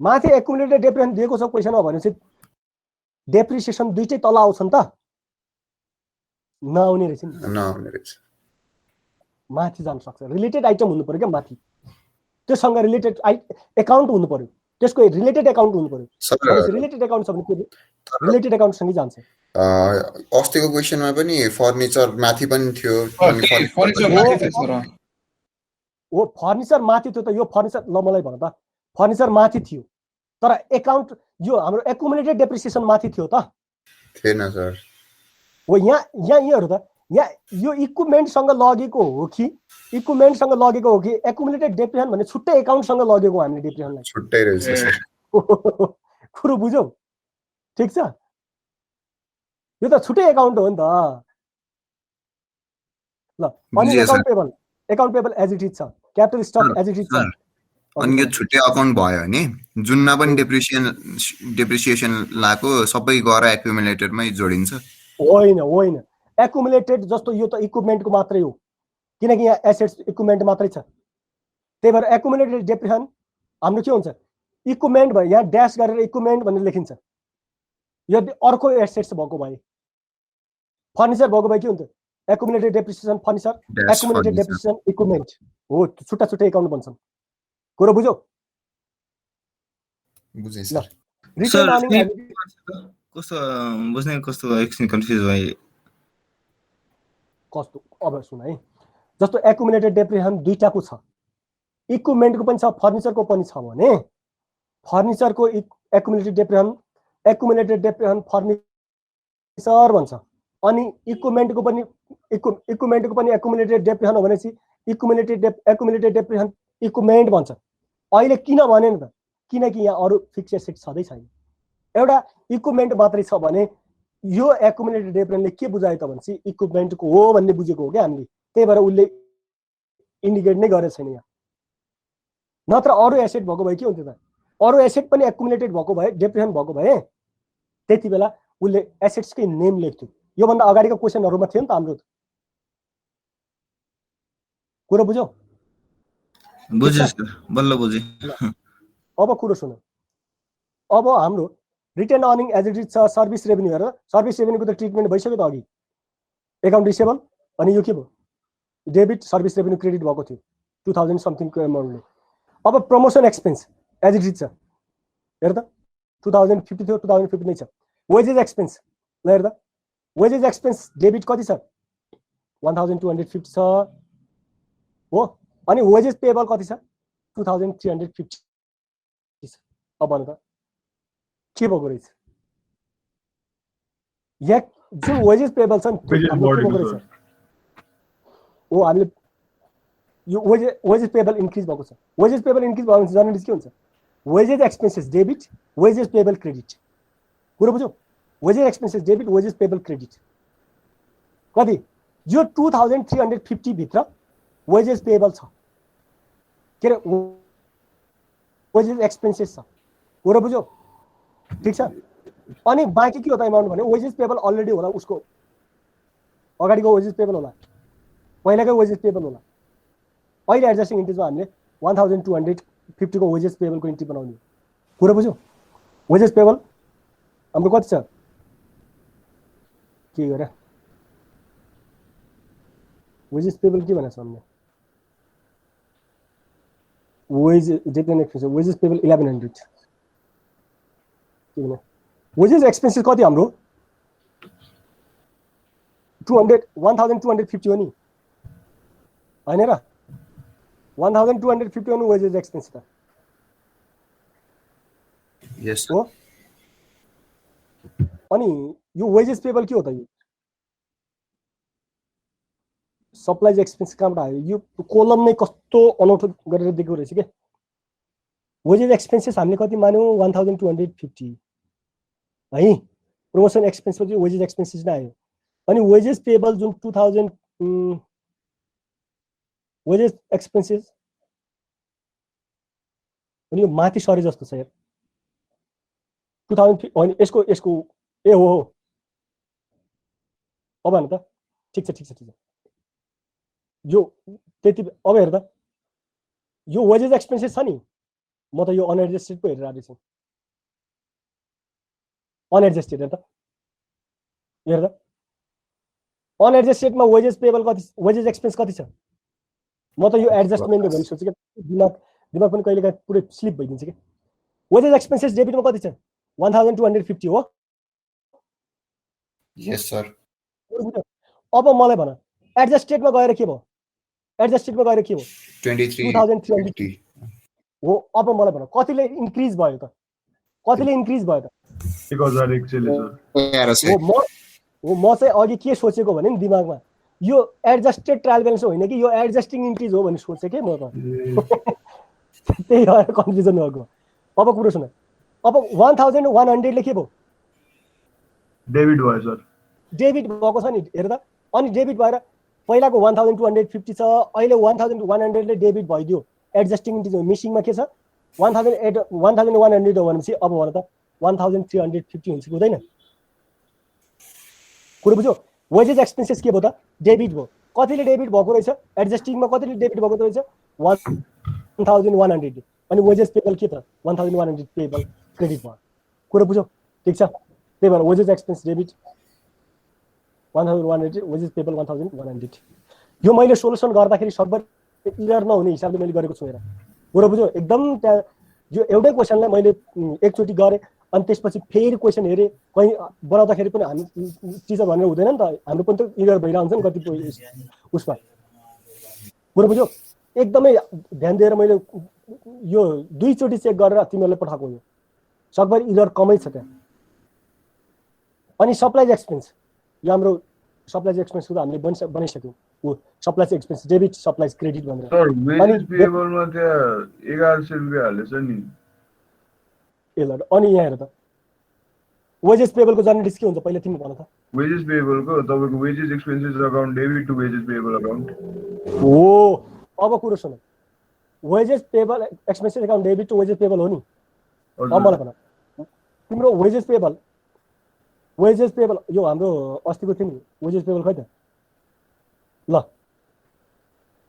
माथि एक्युमुलेटेड डेप्रिसिएसन दिएको छ क्वेसनमा भनेपछि डेप्रिसिएसन दुईटै तल आउँछ नि त? नआउने रहेछ नि। नआउने रहेछ। माथि जान सक्छ रिलेटेड आइटम हुनु पर्यो क्या माथि त्योसँग रिलेटेड एकाउन्ट हुनु पर्यो त्यसको रिलेटेड एकाउन्ट हुनु पर्यो सर रिलेटेड एकाउन्ट छ भने रिलेटेड एकाउन्ट सँगै जान्छ अस्तिको क्वेसनमा पनि फर्निचर माथि पनि थियो अनि फर्निचर माथि थियो सर हो फर्निचर माथि थियो त यो फर्निचर ल मलाई भन त फर्निचर माथि थियो तर एकाउन्ट यो हाम्रो एकुमुलेटेड डेप्रिसिएसन माथि थियो त थिएन सर हो यहाँ हेर्नु त यहाँ यो इक्विपमेन्टसँग लगेको हो कि एकुमुलेटेड डेप्रिसिएसन भन्ने छुट्टै एकाउन्टसँग लगेको हामीले डेप्रिसिएसनलाई छुट्टै रहेछ सर कुरो बुझ्यौ ठिक छ यो त छुट्टै एकाउन्ट हो नि त ल अनि account payable as it is छ capital stock as it is छ अनि यो छुट्टै अकाउन्ट भयो भने जुनमा पनि डेप्रिसिएसन लाको सबै गएर एक्युमुलेटरमै जोडिन्छ होइन एक्युमुलेटेड जस्तो यो त इक्विपमेन्टको मात्रै हो किनकि यहाँ एसेट्स इक्विपमेन्ट मात्रै छ त्यही भएर एक्युमुलेटेड डेप्रिसिएसन हाम्रो के हुन्छ इक्विपमेन्ट भयो यहाँ ड्यास गरेर इक्विपमेन्ट भनेर लेखिन्छ यदि अर्को एसेट्स भएको भए फर्निचर भएको भए के हुन्छ accumulated depreciation furniture accumulated depreciation equipment हो छुट्टा छुट्टै एकाउन्ट बन्छन् कुरो बुझ्यौ बुझेँ सर रिटर्न अर्निङ कस्तो बुझ्ने कस्तो एकछिन कन्फ्युज भए कस्तो अब सुन है जस्तो एक्युमुलेटेड डेप्रिसिएसन दुईटाको छ इक्विपमेन्टको पनि छ फर्निचरको पनि छ भने फर्निचरको एक्युमुलेटेड डेप्रिसिएसन फर्निचर भन्छ अनि इक्विपमेन्टको पनि एक्युमुलेटेड डेप्रिसिएसन हो भनेपछि एक्युमुलेटेड डेप्रिसिएसन इक्विपमेन्ट भन्छ अहिले किन भने नि त किनकि यहाँ अरू फिक्स एसेट छँदै छैन एउटा इक्विपमेन्ट मात्रै छ भने यो एक्युमुलेटेड डेप्रिसिएसनले के बुझायो त भनेपछि इक्विपमेन्टको हो भन्ने बुझेको हो क्या हामीले त्यही भएर उसले इन्डिकेट नै गरेको छैन यहाँ नत्र अरू एसेट भएको भए के हुन्थ्यो त अरू एसेट पनि एक्युमुलेटेड भएको भए डेप्रिसिएसन भएको भए त्यति बेला उसले एसेट्सकै नेम लेख्थ्यो योभन्दा अगाडिको क्वेसनहरूमा थियो नि त हाम्रो कुरो बुझ्यौ बुझेँ सर बल्ल बुझेँ अब कुरो सुन अब हाम्रो retain earning as it is छ सर्भिस रेभेन्यू हेर सर्भिस रेभेन्यूको त ट्रिटमेन्ट भइसक्यो त अघि एकाउन्ट रिसेबल अनि यो के भयो डेबिट सर्भिस रेभेन्यू क्रेडिट भएको थियो 2000 समथिङको एमाउन्टले अब promotion expense as it is छ हेर त 2050 थियो 2050 नै छ वेजेस एक्सपेन्स ल हेर त वेजेस एक्सपेन्स डेबिट कति छ 1250 छ हो अनि वेजेस पेएबल कति छ 2350 छ अब भन त के भएको रहेछ यहाँ जुन वेजेस पेएबल छ नि हो हामीले यो वेजेस पेएबल इन्क्रिज भएको छ वेजेस पेएबल इन्क्रिज भयो भने जनरली के हुन्छ wages expenses debit wages payable credit कुरो बुझ्यौ wages expenses debit wages payable credit कति यो 2350 भित्र वेजेस पेएबल छ के अरे वेजेस एक्सपेन्सेस छ कुरो बुझ्यौ ठीक छ अनि बाँकी के हो त एमाउन्ट भने वेजेस पेएबल अलरेडी होला उसको अगाडिको वेजेस पेएबल होला पहिलाकै वेजेस पेएबल होला अहिले एडजस्टिङ इन्ट्रीमा हामीले 1250 को वेजेस पेएबलको इन्ट्री बनाउने कुरो बुझ्यौ वेजेस पेएबल हाम्रो कति छ के गरे वेजेस पेएबल के भनेछ हामीले वेजेस पेएबल 1100 के भने वेजेस एक्सपेन्सेस कति हाम्रो 1250 हो नि हैन र 1250 हो नि वेजेस एक्सपेन्स त यस हो अनि यो वेजेस पेएबल के हो त यो सप्लाइज एक्सपेन्स कहाँबाट आयो यो कोलम नै कस्तो अनौठो गरेर दिएको रहेछ के वेजेस एक्सपेन्सेस हामीले कति मान्यौ 1250 है प्रमोसन एक्सपेन्स पछि वेजेस एक्सपेन्सेस नै आयो अनि वेजेस पेएबल जुन 2000 वेजेस एक्सपेन्सेस अनि यो माथि सरे जस्तो छ यार 2000 अनि यसको ए हो अब हेर्नु त ठीक छ यो त्यति अब हेर त यो वेजेस एक्सपेन्सेस छ नि म त यो अनएडजस्टेड पो हेरिरहेको छु अनएडजस्टेड हेर त अनएडजस्टेडमा वेजेस पेएबल कति वेजेस एक्सपेन्स कति छ म त यो एडजस्टमेन्ट हो भने सोचेँ कि दिमाग पनि कहिले काहीँ पुरै स्लिप भइदिन्छ कि वेजेस एक्सपेन्सेस डेबिटमा कति छ 1250 हो यस सर अब मलाई भन एडजस्टेडमा गएर के भयो 2350 हो अब मलाई भन कतिले इन्क्रिज भयो त 1100 सर म चाहिँ अघि के सोचेको भने नि दिमागमा यो एडजस्टेड ट्रायल ब्यालेन्स होइन कि यो एडजस्टिङ इन्क्रिज हो भने सोचेँ कि म त त्यही भएर कन्फ्युजन भएको अब कुरो सुन अब 1100 ले के भयो डेबिट भयो सर डेबिट भएको छ नि हेर त अनि डेबिट भएर पहिलाको 1250 छ अहिले 1100 ले डेबिट भइदियो एडजस्टिङ इन्क्रिज हो मिसिङमा के छ 1100 हो भनेपछि अब भन त 1350 हुन्छ कि हुँदैन कुरो बुझ्यो वेजेस एक्सपेन्सेस के भयो त डेबिट भयो कतिले डेबिट भएको रहेछ एडजस्टिङमा कतिले डेबिट भएको रहेछ 1100 अनि वेजेस पेबल के त 1100 पेबल क्रेडिट भयो कुरो बुझ्यो ठीक छ त्यही भएर wages expense debit 1100 wages payable 1100 यो मैले सोल्युसन गर्दाखेरि सर्भर इरर नहुने हिसाबले मैले गरेको छु हेर कुरो बुझ्यो एकदम त्यहाँ यो एउटै क्वेसनलाई मैले एकचोटि गरेँ अनि त्यसपछि फेरि क्वेसन हेरेँ कहीँ बनाउँदाखेरि पनि हामी टिचर भनेर हुँदैन नि त हाम्रो पनि त इरर भइरहन्छ नि कतिपय उसमा कुरो बुझ्यो एकदमै ध्यान दिएर मैले यो दुईचोटि चेक गरेर तिमीहरूले पठाएको हो सर्भर इरर कमै छ त्यहाँ अनि सप्लाइज एक्सपेन्स यो हाम्रो सप्लाइज एक्सपेन्स त हामीले बनाइसक्यौँ ऊ supplies expense debit supplies credit भनेर सर वेजेस पेएबलमा त्यहाँ 1100 रुपैयाँ हालेछ नि ए ल अनि यहाँ हेर त वेजेस पेबलको जर्नलिस्ट के हुन्छ पहिला तिमी भन त वेजेस पेएबलको तपाईको wages expenses account debit to wages payable account हो अब कुरो सुन wages payable expenses account debit to wages payable हो नि अब मलाई भन तिम्रो वेजेस पेबल यो हाम्रो अस्तिको थियो नि वेजेस पेबल खै त ल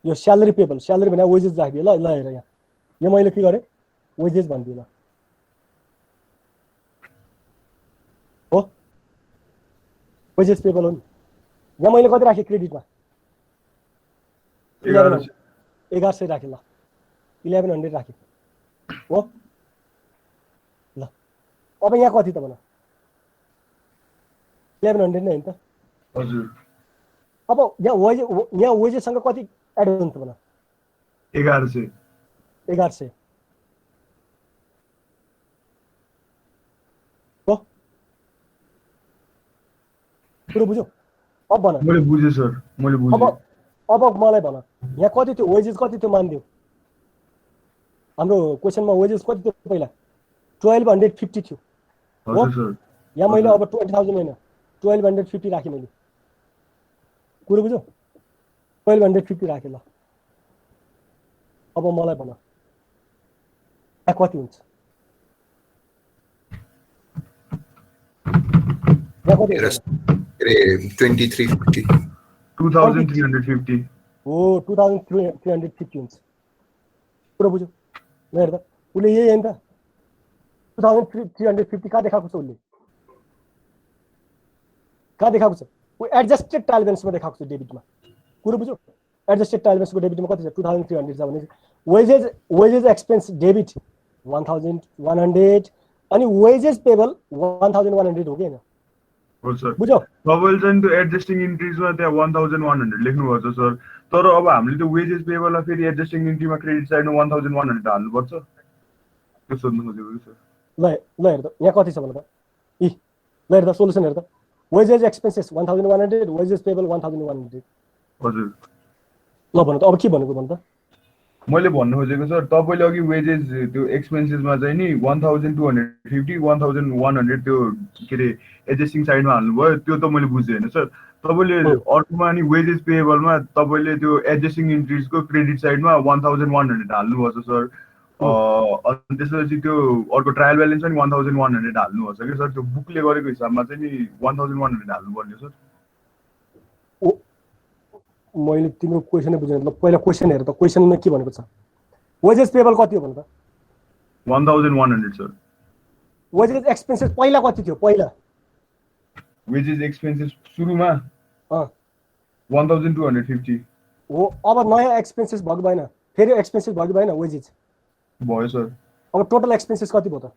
यो स्यालेरी पेबल स्यालेरी भने वेजेस राखिदियो ल हेर यहाँ यो मैले के गरेँ वेजेस भनिदिएँ ल हो वेजेस पेबल हो नि यहाँ मैले कति राखेँ क्रेडिटमा 1100 राखेँ ल 1100 राखेँ हो ल अब यहाँ कति त भन 1100 नै हो नि त हजुर अब यहाँ वेजेससँग कति एड हुन्छ भन 1100 हो कुरो बुझ्यौ अब भन मैले बुझेँ सर मैले बुझेँ अब मलाई भन यहाँ कति थियो वेजेस कति थियो मानिदियो हाम्रो क्वेसनमा वेजेस कति थियो पहिला 1250 थियो हजुर सर यहाँ मैले अब 20,000 होइन 1250 राखेँ मैले कुरो बुझ्यौ 1250 राखेँ ल अब मलाई भन यहाँ कति हुन्छ यहाँ कति हुन्छ 2350 2350 हो 2350 हुन्छ कुरो बुझ्यौ ल हेर त उसले यही होइन त 2350 कहाँ देखाएको छ उसले कहाँ देखाएको छ ऊ एडजस्टेड ट्रायल ब्यालेन्समा देखाएको छ डेबिटमा कुरो बुझ्यौ एडजस्टेड ट्रायल ब्यालेन्सको डेबिटमा कति छ 2300 छ भने वेजेस एक्सपेन्स डेबिट 1100 अनि वेजेस पेबल 1100 हो कि हैन हो सर बुझ्यौ तपाईले चाहिँ त्यो एडजस्टिङ इन्ट्रीजमा त्यहाँ 1100 लेख्नु भएको छ सर तर अब हामीले त्यो वेजेस पेबलमा फेरि एडजस्टिङ इन्ट्रीमा क्रेडिट साइडमा 1100 हाल्नु पर्छ त्यो सोध्नु खोजेको सर ल हेर त यहाँ कति छ भन त ल हेर त सोलुसन हेर त वेजेस एक्सपेन्सेस 1100 वेजेस पेबल 1100 हजुर ल भन त अब के भनेको भन त मैले भन्नु खोजेको सर तपाईले अघि वेजेस त्यो एक्सपेन्सेसमा चाहिँ नि 1250 1100 त्यो के रे एडजस्टिङ साइडमा हाल्नुभयो त्यो त मैले बुझेँ हैन सर तपाईले अर्कोमा नि वेजेस पेएबलमा तपाईले त्यो एडजस्टिङ इन्ट्रीजको क्रेडिट साइडमा 1100 हाल्नुभएको छ सर अनि त्यसपछि त्यो अर्को ट्रायल ब्यालेन्स पनि 1100 हाल्नुभएको छ कि सर त्यो बुकले गरेको हिसाबमा चाहिँ नि 1100 हाल्नुपर्ने सर मैले तिम्रो क्वेसनै बुझेन ल पहिला क्वेसन हेर त क्वेसनमा के भनेको छ वेजेस पेबल कति हो भन त 1100 सर वेजेस एक्सपेन्सेस पहिला कति थियो पहिला वेजेस एक्सपेन्सेस सुरुमा 1250 हो अब नयाँ एक्सपेन्सेस भएको भएन फेरि एक्सपेन्सेस भएको भएन वेजेस भयो सर अब टोटल एक्सपेन्सेस कति भयो त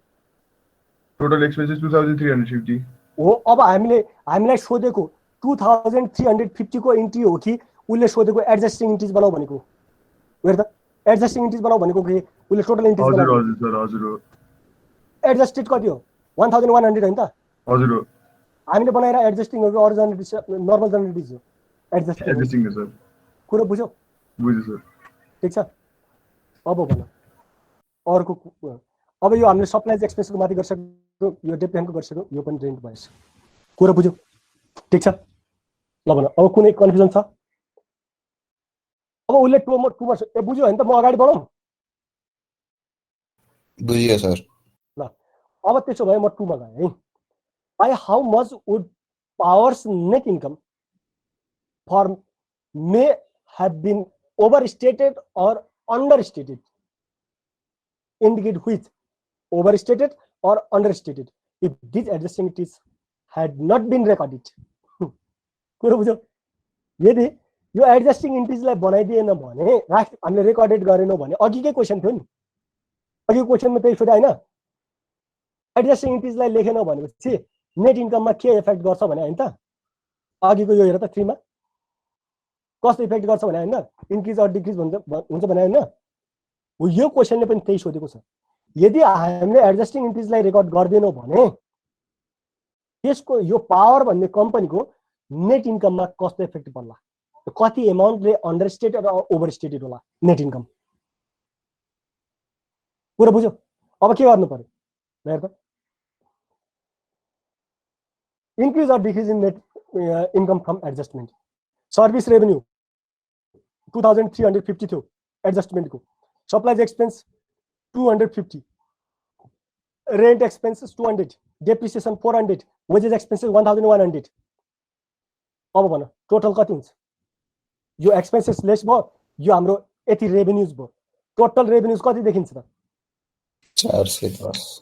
टोटल एक्सपेन्सेस 2350 हो अब हामीलाई सोधेको 2350 को इन्ट्री हो कि उसले सोधेको एडजस्टिङ इन्ट्रिज बनाऊ भनेको हेर त एडजस्टिङ इन्ट्रिज बनाऊ भनेको कि उसले टोटल इन्ट्रिज हजुर बनाऊ हजुर सर हजुर हो एडजस्टेड कति हो 1100 हैन त हजुर हो हामीले बनाएर एडजस्टिङ हो कि अरू जनरेटिभ नर्मल जनरेटिभ हो एडजस्टिङ एडजस्टिङ सर कुरो बुझ्यौ बुझ्यो सर ठीक छ अब भन अर्को अब यो हामीले सप्लाइज एक्सपेन्सको माथि गरिसक्यो यो डेप्रिहेन्डको गरिसक्यो यो पनि रेन्ट भएछ कुरो बुझ्यौ ठीक छ ल भन अब कुनै कन्फ्युजन छ अब उसले टु मर्स ए बुझ्यो भने त म अगाडि बढौँ बुझियो सर ल अब त्यसो भए म 2 मा गएँ है by how much would Powers net income for May have been overstated or understated indicate which overstated or understated if these adjusting entities had not been recorded कुरो बुझ्यौ यदि यो एडजस्टिङ इन्टिजलाई बनाइदिएन भने हामीले रेकर्डेड गरेनौँ भने अघिकै क्वेसन थियो नि अघिको क्वेसनमा त्यही सोधे हैन एडजस्टिङ इन्टिजलाई लेखेन भनेपछि नेट इन्कममा के इफेक्ट गर्छ भने हैन त अघिको यो हेर त 3 मा कस्तो इफेक्ट गर्छ भने हैन इन्क्रिज अर डिक्रिज हुन्छ भने हैन हो यो क्वेसनले पनि त्यही सोधेको छ यदि हामीले एडजस्टिङ इन्क्रिजलाई रेकर्ड गर्दैनौँ भने त्यसको यो पावर भन्ने कम्पनीको नेट इन्कममा कस्तो इफेक्ट पर्ला कति अमाउन्टले अन्डरस्टेटेड र ओभरस्टेटेड होला नेट इन्कम पुरा बुझ्यौ अब के गर्नु पर्यो हेर त increase or decrease in net income from adjustment service revenue 2350 थियो एडजस्टमेन्टको supplies expense 250 rent expenses 200 depreciation 400 wages expenses 1100 अब भन टोटल कति हुन्छ यो एक्सपेन्सेस लेस भयो यो हाम्रो यति रेभेन्यूज भयो टोटल रेभेन्यूज कति देखिन्छ त 410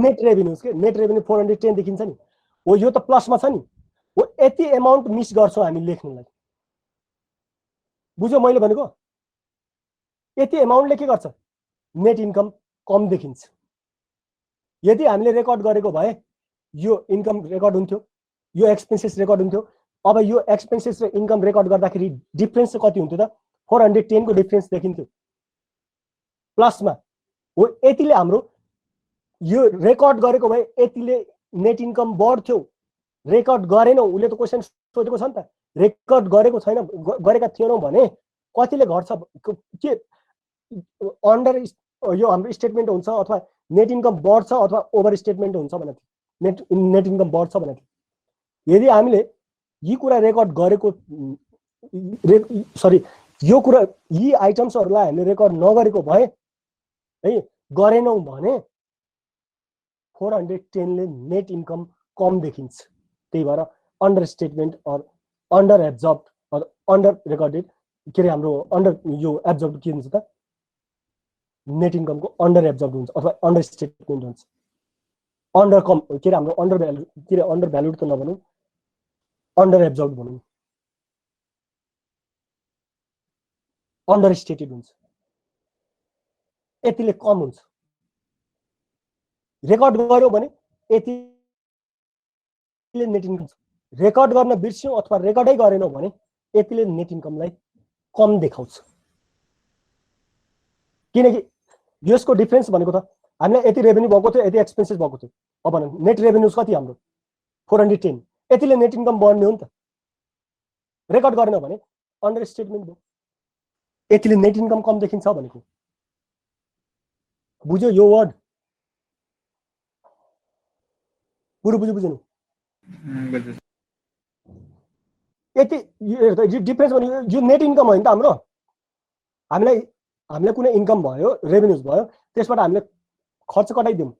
नेट रेभेन्यूज के नेट रेभेन्यू 410 देखिन्छ नि हो यो त प्लसमा छ नि हो यति अमाउन्ट मिस गर्छौँ हामी लेख्नुलाई बुझ्यौ मैले भनेको यति अमाउन्टले के गर्छ नेट इन्कम कम देखिन्छ यदि हामीले रेकर्ड गरेको भए यो इन्कम रेकर्ड हुन्थ्यो यो एक्सपेन्सेस रेकर्ड हुन्थ्यो अब यो एक्सपेन्सेस र इन्कम रेकर्ड गर्दाखेरि डिफरेन्स चाहिँ कति हुन्थ्यो त 410 को डिफरेन्स देखिन्थ्यो प्लसमा हो यतिले हाम्रो यो रेकर्ड गरेको भए यतिले नेट इन्कम बढ्थ्यो रेकर्ड गरेनौ उले त क्वेशन सोधेको छ नि त रेकर्ड गरेको छैन गरेका थिएनौ भने कतिले घट्छ के अन्डर यो हाम्रो स्टेटमेन्ट हुन्छ अथवा नेट इन्कम बढ्छ अथवा ओभर स्टेटमेन्ट हुन्छ भने नेट इन्कम बढ्छ भने यदि हामीले यी कुरा रेकर्ड गरेको सरी यो कुरा यी आइटम्सहरुलाई हामीले रेकर्ड नगरेको भए है गरेनौ भने 410 ले नेट इन्कम कम देखिन्छ त्यही भएर under statement or under absorbed or under recorded के रे हाम्रो अन्डर यो एब्जर्ब्ड के हुन्छ त नेट इन्कमको अन्डर एब्जर्ब्ड हुन्छ अथवा अन्डर स्टेटमेन्ट हुन्छ अन्डर कम के रे हाम्रो अन्डर भ्यालु के रे अन्डर भ्यालु त नभनौं अन्डर एब्जर्ब्ड भनौं अन्डर स्टेटेड हुन्छ यतिले कम हुन्छ रेकर्ड गर्यो भने यतिले नेट इन्कम रेकर्ड गर्न बिर्स्यौ अथवा रेकर्डै गरेनौ भने यतिले नेट इन्कमलाई कम देखाउँछ किनकि यसको डिफरेन्स भनेको त हामीलाई यति रेभेन्यू भएको थियो यति एक्सपेन्सेस भएको थियो अब भन नेट रेभेन्यूज कति हाम्रो 410 यतिले नेट इन्कम बढ्ने हो नि त रेकर्ड गरेन भने अन्डर स्टेटमेन्ट भयो यतिले नेट इन्कम कम देखिन्छ भनेको बुझ्यो यो वर्ड पुरो बुझ्नु यति डिफरेन्स भने यो नेट इन्कम हो नि त हाम्रो हामीलाई कुनै इन्कम भयो रेभेन्यूज भयो त्यसबाट हामीले खर्च कटाइदिउँ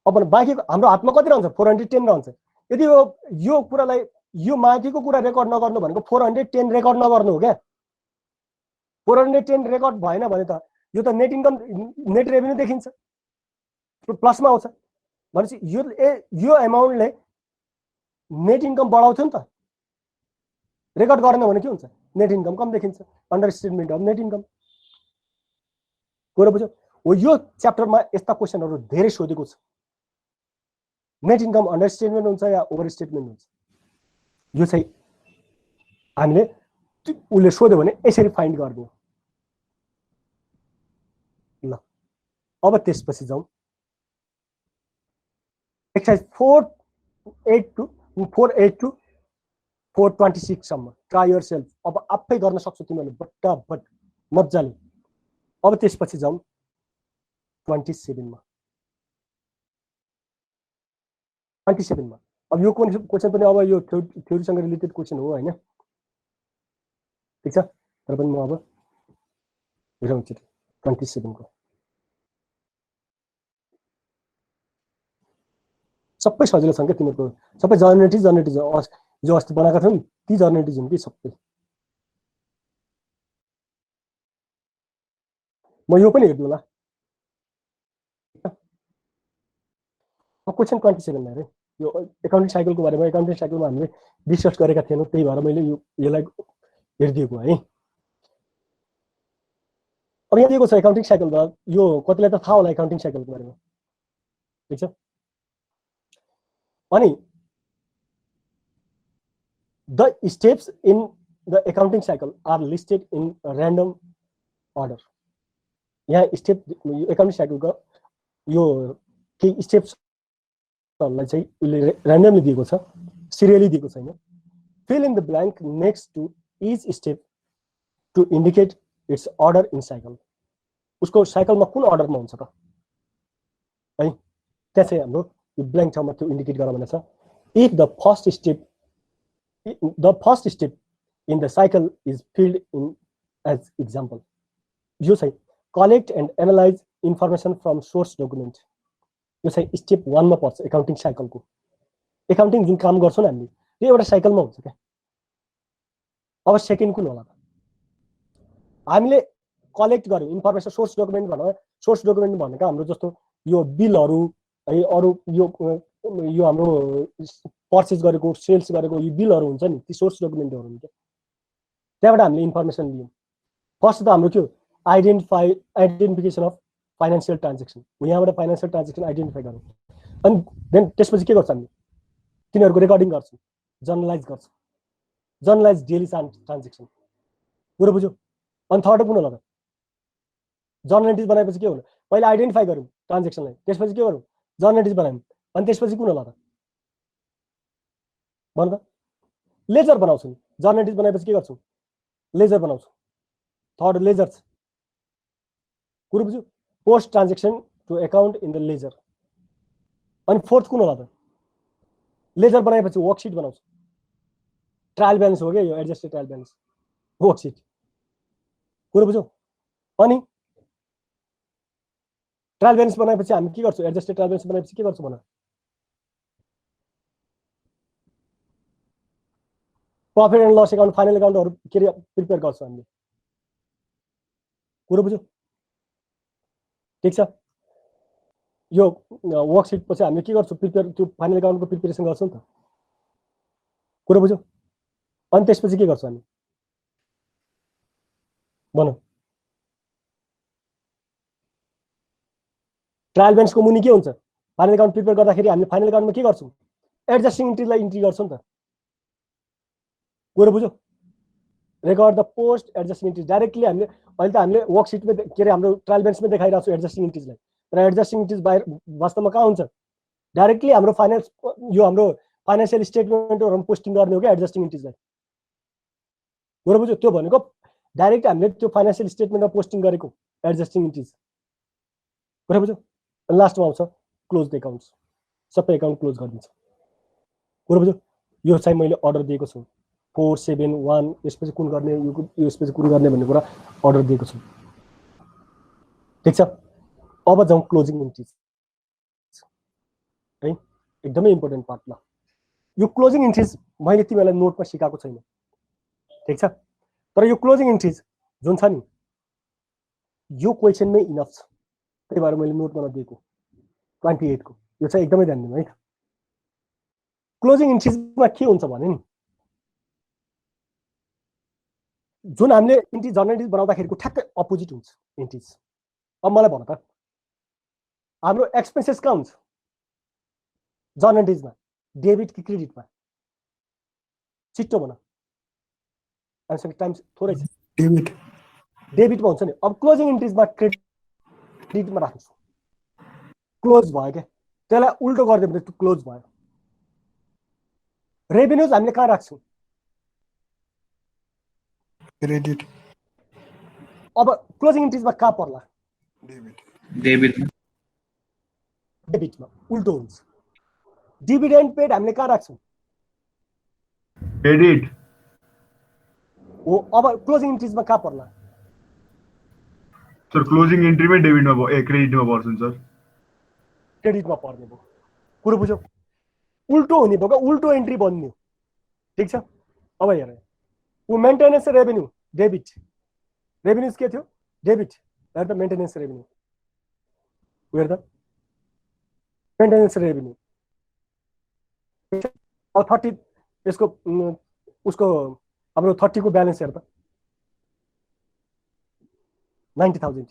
अब बाँकी हाम्रो हातमा कति रहन्छ 410 रहन्छ यदि यो कुरालाई यो माथिको कुरा रेकर्ड नगर्नु भनेको 410 रेकर्ड नगर्नु हो क्या 410 रेकर्ड भएन भने त यो त नेट इन्कम नेट रेभेन्यू देखिन्छ प्लसमा आउँछ भनेपछि यो अमाउन्टले नेट इन्कम बढाउँथ्यो नि त रेकर्ड गरेन भने के हुन्छ नेट इन्कम कम देखिन्छ under statement of net income कुरा बुझ्यो हो यो च्याप्टरमा यस्ता क्वेशनहरु धेरै सोधेको छ नेट इन्कम अन्डर स्टेटमेन्ट हुन्छ या ओभर स्टेटमेन्ट हुन्छ यो चाहिँ हामीले उले सोध्यो भने यसरी फाइन्ड गर्ने हो ल अब त्यसपछि जाउँ एक्सरसाइज 482 426 सम्म ट्राई योरसेल्फ अब आफै गर्न सक्छौ तिमीले बट्टाबट मज्जाले अब त्यसपछि जाउँ 27 मा 27 मा अब यो क्वेशन पनि अब यो थ्योरीसँग रिलेटेड क्वेशन हो हैन ठीक छ तर पनि म अब हेरौँ 27 को सबै सजिलो छ के तिमीहरुको सबै जनरेटिभ जो अस्ति बनाएका थियौ ती जनरेटिभ हुन् कि सबै म यो पनि हेर्नु होला क्वेशन 27 मा हेरे यो एकाउन्टिङ साइकलको बारेमा एकाउन्टिङ साइकलमा हामीले डिस्कस गरेका थिएनौं त्यही भएर मैले यसलाई हेर्दिएको है अब यहाँ दिएको छ एकाउन्टिङ साइकलमा यो कतिलाई त थाहा होला एकाउन्टिङ साइकलको बारेमा ठीक छ अनि the steps in the accounting cycle are listed in a random order यहाँ स्टेप एकाउन्टिङ साइकलको यो के स्टेप्स लाई चाहिँ उले र्यान्डमली दिएको छ सिरियली दिएको छैन fill in the blank next to each step to indicate its order in cycle उसको साइकलमा कुन अर्डरमा हुन्छ त है त्यहाँ चाहिँ हाम्रो यो ब्ल्याङ्क ठाउँमा त्यो इन्डिकेट गर भनेको छ if the first step in the cycle is filled in as example यो चाहिँ collect and analyze information from source document यो चाहिँ स्टेप 1 मा पर्छ एकाउन्टिङ साइकलको एकाउन्टिङ जुन काम गर्छौं हामीले त्यो एउटा साइकलमा हुन्छ के अब सेकेन्ड कुन होला त हामीले कलेक्ट गर्यौं इन्फर्मेसन सोर्स डकुमेन्ट भनेको हाम्रो जस्तो यो बिलहरु है अरु यो हाम्रो पर्चेज गरेको सेल्स गरेको यो बिलहरु हुन्छ नि ती सोर्स डकुमेन्टहरु हुन्छ त्यहाँबाट हामीले इन्फर्मेसन लियौं फर्स्ट त हाम्रो के आइडेन्टिफिकेसन अफ फाइनान्शियल ट्रान्ज्याक्सन यहाँबाट फाइनान्शियल ट्रान्ज्याक्सन आइडेन्टिफाई गरौँ अनि देन त्यसपछि के गर्छ हामी तिनीहरुको रेकर्डिङ गर्छौं जर्नलाइज डेली ट्रान्ज्याक्सन पुरो बुझ्यौ अनि थर्ड कुन होला त जर्नल बनाएपछि के हुन्छ पहिला आइडेन्टिफाई गरौँ ट्रान्ज्याक्सनलाई त्यसपछि के गरौँ जर्नल बनायौं अनि त्यसपछि कुन होला त भन त लेजर बनाउँछौं जर्नल बनाएपछि के गर्छौं लेजर बनाउँछौं थर्ड लेजर पुरो बुझ्यौ post transaction to account in the ledger अनि फोर्थ कुन होला त लेजर बनाएपछि वर्कशीट बनाउँछौं ट्रायल ब्यालेन्स हो के यो एडजस्टेड ट्रायल ब्यालेन्स वर्कशीट पुरो बुझ्यौ अनि ट्रायल ब्यालेन्स बनाएपछि हामी के गर्छौं एडजस्टेड ट्रायल ब्यालेन्स बनाएपछि के गर्छौं भन profit and loss account final अकाउन्टहरु के प्रिपेयर गर्छौं हामीले पुरो बुझ्यौ ठीक छ यो वर्कशीट पछि हामी के गर्छौं प्रिपेयर त्यो फाइनल अकाउन्टको प्रिपरेसन गर्छौं नि त पुरो बुझ्यौ अनि त्यसपछि के गर्छौं हामी भन ट्रायल ब्यालेन्सको मुनि के हुन्छ फाइनल अकाउन्ट प्रिपेयर गर्दाखेरि हामीले फाइनल अकाउन्टमा के गर्छौं एडजस्टिङ इन्ट्रीलाई इन्ट्री गर्छौं नि त पुरो बुझ्यौ record the post adjusting entry directly हामीले अहिले त हामीले वर्कशीटमा के रे हाम्रो ट्रायल ब्यालेन्समा देखाइरहेको छु एडजस्टिङ इन्ट्रीजलाई तर एडजस्टिङ इन्ट्रीज बाहिर वास्तवमा कहाँ हुन्छ डाइरेक्टली हाम्रो फाइनान्स यो हाम्रो फाइनान्शियल स्टेटमेन्टहरुमा पोस्टिङ गर्ने हो के एडजस्टिङ इन्ट्रीजलाई पुरो बुझ्यौ त्यो भनेको डाइरेक्ट हामीले त्यो फाइनान्शियल स्टेटमेन्टमा पोस्टिङ गरेको एडजस्टिङ इन्ट्रीज पुरो बुझ्यौ अनि लास्टमा आउँछ क्लोज द अकाउन्ट्स सबै अकाउन्ट क्लोज गरिदिन्छ पुरो बुझ्यौ यो चाहिँ मैले अर्डर दिएको छु 4 7 1 यसपछि कुन गर्ने यो यसपछि कुन गर्ने भन्ने कुरा अर्डर दिएको छु ठीक छ अब जाउँ क्लोजिङ इन्ट्रीज है एकदमै इम्पोर्टेन्ट पार्ट ल यो क्लोजिङ इन्ट्रीज मैले तिमीलाई नोटमा सिकाएको छैन ठीक छ तर यो क्लोजिङ इन्ट्रीज जुन छ नि यो क्वेशनमै इनफ छ त्यही भएर मैले नोटमा दिएको 28 को यो चाहिँ एकदमै ध्यान दिनु है त क्लोजिङ इन्ट्रीजमा के हुन्छ भने नि जुन हामीले इन्टिज जर्नल इन्टिज बनाउँदाखेरिको ठ्याक्कै अपोजिट हुन्छ इन्टिज। अब मलाई भन त हाम्रो एक्सपेन्सेस कहाँ हुन्छ जर्नल इन्टिजमा, डेबिट कि क्रेडिटमा? छिट्टो भन, हामीसँग टाइम थोरै छ। डेबिटमा हुन्छ नि। अब क्लोजिङ इन्ट्रिजमा क्रेडिटमा राख्छु, क्लोज भयो क्या, त्यसलाई उल्टो गरिदियो भने क्लोज भयो। रेभेन्युज हामीले कहाँ राख्छौँ? क्रेडिट। अब क्लोजिङ इन्ट्रिजमा कहाँ पर्ला? डेबिटमा। डेबिटमा, उल्टो हुन्छ। डिभिडेन्ड पेड हामीले कहाँ राख्छौँ? क्रेडिट हो। अब क्लोजिङ इन्ट्रिजमा कहाँ पर्ला? सर क्लोजिङ इन्ट्रीमै डेबिटमा भयो, क्रेडिटमा पर्छ नि सर। क्रेडिटमा पर्ने भयो। कुरो बुझ्यौ? उल्टो हुने भयो क्या, उल्टो एन्ट्री बन्ने। ठिक छ। अब हेर, ऊ मेन्टेनेन्स रेभेन्यू डेबिट, रेभेन्युज के थियो? डेबिट। हेर त मेन्टेनेन्स रेभेन्यू, हेर त मेन्टेनेन्स रेभेन्यू। अब 30 यसको उसको हाम्रो 30 को ब्यालेन्स हेर त 90,000।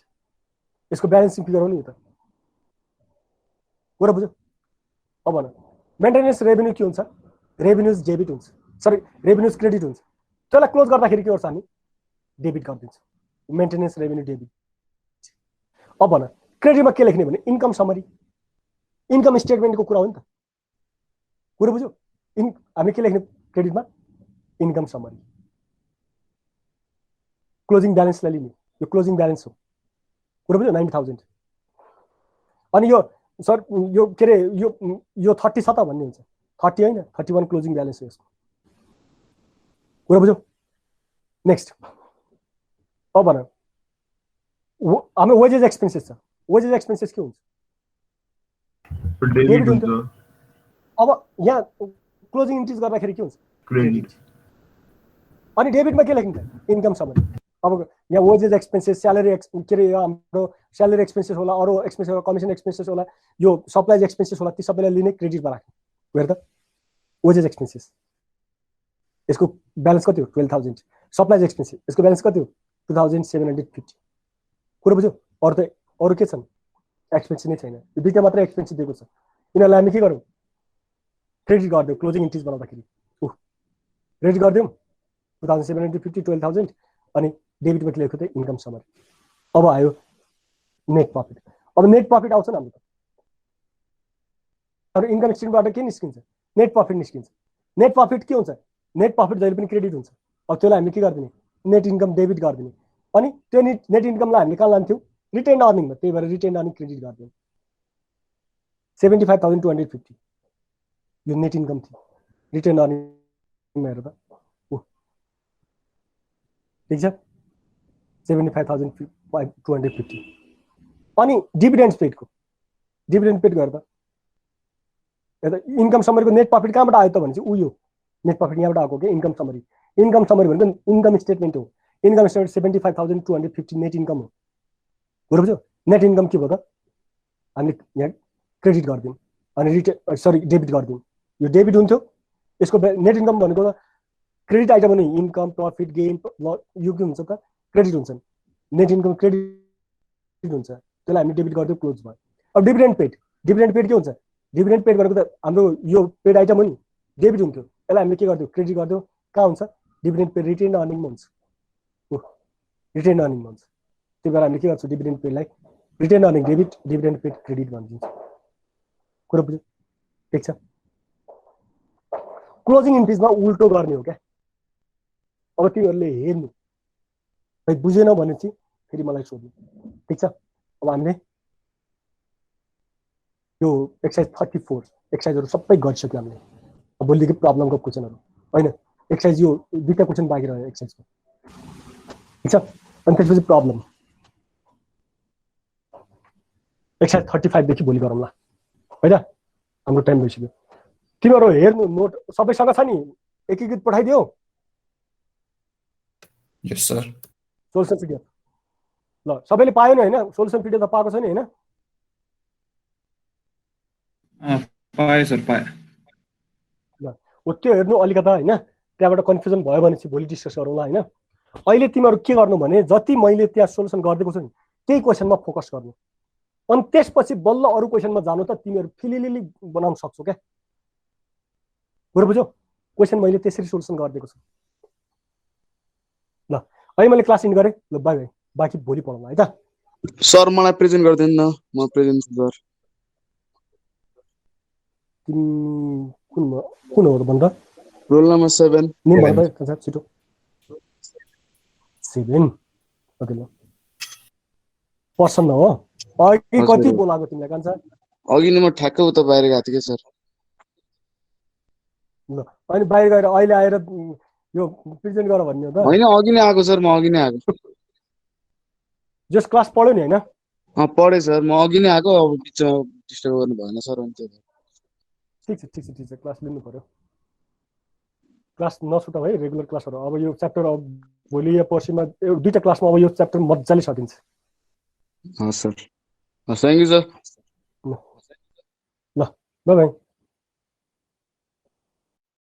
यसको ब्यालेन्सिङ फिगर हो नि यो त। कुरा बुझ्यो? अब भन, मेन्टेनेन्स रेभेन्यू के हुन्छ? रेभेन्युज डेबिट हुन्छ, सरी रेभेन्युज क्रेडिट हुन्छ। त्यसलाई क्लोज गर्दाखेरि के गर्छ हामी? डेबिट गरिदिन्छौँ। Maintenance revenue debit. अब भन, क्रेडिटमा के लेख्ने भने इन्कम समरी, इन्कम स्टेटमेन्टको कुरा हो नि त। कुरा बुझ्यो? हामी के लेख्ने क्रेडिटमा? Income summary. क्लोजिङ ब्यालेन्सलाई लिने, यो क्लोजिङ ब्यालेन्स हो। कुरा बुझ्यो? 90,000। अनि यो सर यो के अरे यो 30 छ त भन्ने हुन्छ, 30 होइन 31 क्लोजिङ ब्यालेन्स हो यसको। कुरा बुझ्यो? नेक्स्ट अब भन, हाम्रो वेजेस एक्सपेन्सेस छ। वेजेस एक्सपेन्सेस के हुन्छ? डेबिट हुन्छ। अब यहाँ क्लोजिङ इन्ट्रिज गर्दाखेरि के हुन्छ? क्रेडिट। अनि डेबिटमा के लेख्ने? Income summary. अब यहाँ वेजेस एक्सपेन्सेस, स्यालेरी के अरे हाम्रो स्यालेरी एक्सपेन्सेस होला, अरू एक्सपेन्सेस होला, कमिसन एक्सपेन्सेस होला, यो सप्लाइज एक्सपेन्सेस होला, ती सबैलाई लिने क्रेडिटमा राख्ने। हेर त वेजेस एक्सपेन्सेस, यसको ब्यालेन्स कति हो? 12,000। सप्लाइज एक्सपेन्सेस, यसको ब्यालेन्स कति हो? 2,750। कुरा बुझ्यो? अरू के छन्? एक्सपेन्सेस नै छैन। यो दुईटा मात्रै एक्सपेन्सेस दिएको छ। यिनीहरूलाई हामी के गरौँ? क्रेडिट गरिदिउँ। क्लोजिङ इन्ट्रिज बनाउँदाखेरि क्रेडिट गरिदिउँ 2,750, 12,000। अनि डेबिटमा के लेख्यो त? Income summary. अब आयो नेट प्रफिट। अब नेट प्रफिट आउँछ नि हाम्रो त। अब इन्कम स्टेटमेन्टबाट के निस्किन्छ? नेट प्रफिट निस्किन्छ। नेट प्रफिट के हुन्छ? नेट प्रफिट जहिले पनि क्रेडिट हुन्छ। अब त्यसलाई हामीले के गरिदिने? नेट इन्कम डेबिट गरिदिने। अनि त्यो नेट इन्कमलाई हामीले कहाँ लान्थ्यौँ? रिटेन अर्निङमा। त्यही भएर रिटेन अर्निङ क्रेडिट गरिदिउँ। 75,250 यो नेट इन्कम थियो। रिटेन अर्निङमा हेर त, ठिक छ, 75,250। अनि डिभिडेन्ड पेडको, डिभिडेन्ड पेड गरेर त इन्कम समरीको नेट प्रफिट कहाँबाट आयो त भनेपछि उयो नेट प्रफिट यहाँबाट आएको के इन्कम समरी। इन्कम समरी भनेको इन्कम स्टेटमेन्ट हो। इन्कम स्टेटमेन्ट 75,250 नेट इन्कम हो। बुझ्यो बुझ्यो? नेट इन्कम के भयो त? हामीले यहाँ क्रेडिट गरिदिउँ अनि डेबिट गरिदिउँ। यो डेबिट हुन्थ्यो। यसको नेट इन्कम भनेको क्रेडिट आइटम हो नि। इन्कम, प्रफिट, गेन यो के हुन्छ त? क्रेडिट हुन्छ। नेट इन्कम क्रेडिट हुन्छ, त्यसलाई हामी डेबिट गरिदिउँ, क्लोज भयो। अब डिभिडेन्ड पेड, डिभिडेन्ड पेड के हुन्छ? डिभिडेन्ड पेड गरेको त हाम्रो यो पेड आइटम हो नि, डेबिट हुन्थ्यो। यसलाई हामीले के गरिदिउँ? क्रेडिट गरिदिउँ। कहाँ हुन्छ? डिभिडेन्ड पेड रिटेन अर्निङमा हुन्छ। रिटेन अर्निङमा हुन्छ। त्यही भएर हामीले के गर्छौँ? डिभिडेन्ड पेडलाई retained earning debit, dividend paid credit भनिदिन्छ। कुरा बुझ्यो? ठिक छ। क्लोजिङ इन्ट्रिजमा उल्टो गर्ने हो क्या। अब तिमीहरूले हेर्नु, खै बुझेन भने चाहिँ फेरि मलाई सोध्नु। ठिक छ। अब हामीले यो एक्सर्साइज 34 एक्सर्साइजहरू सबै गरिसक्यो हामीले। अब भोलिदेखि प्रब्लमको क्वेसनहरू होइन, एक्सर्साइज यो दुईवटा क्वेसन बाँकी रह्यो एक्सर्साइजको। ठिक छ। अनि त्यसपछि प्रब्लम एक्सर्साइज 35 देखि भोलि गरौँला होइन, हाम्रो टाइम भइसक्यो। तिमीहरू हेर्नु, नोट सबैसँग छ नि? एकीकृत पठाइदियो। यस सर। सोल्युसन पिडिएफ ल सबैले पायो नि होइन? सोल्युसन पिडिएफ त पाएको छ नि होइन? पाएँ सर, पाएँ। ल हो त्यो हेर्नु अलिकता होइन, त्यहाँबाट कन्फ्युजन भयो भने चाहिँ भोलि डिस्कस गरौँला होइन। अहिले तिमीहरू के गर्नु भने जति मैले त्यहाँ सोल्युसन गरिदिएको छु नि त्यही क्वेसनमा फोकस गर्नु अनि त्यसपछि बल्ल अरू क्वेसनमा जानु त तिमीहरू फिलिलिली बनाउन सक्छौ क्या कुरा बुझ्यौ क्वेसन मैले त्यसरी सोल्युसन गरिदिएको छु ल अहिले मैले क्लास इन गरेँ ल बाई बाई बाँकी भोलि पढौँला है त सर मलाई प्रेजेन्ट गर्दैन न म प्रेजेन्ट सर तिमी कुन हो त भन त रोल नम्बर 7 नेम भन त कन्सेप्ट छिटो 7 ओके ल पर्सन हो अघि कति बोलाएको तिमीलाई कान्छ अघि नै म ठ्याक्कै उता बाहिर गएको थिएँ कि सर ल अनि बाहिर गएर अहिले आएर यो प्रेजेन्ट गर भन्ने हो त होइन अघि नै आएको सर म अघि नै आएको जस क्लास पढ्यो नि हैन पढेँ सर म अघि नै आएको अब बिचमा डिस्टर्ब गर्नु भएन सर अनि ठिक छ क्लास लिनु पर्यो क्लास नसुटाऊ है रेगुलर क्लासहरु अब यो च्याप्टर अब भोलि या पर्सिमा दुईटा क्लासमा अब यो च्याप्टर मज्जाले सकिन्छ सर थ्याङ्क यू सर ल बाइ बाइ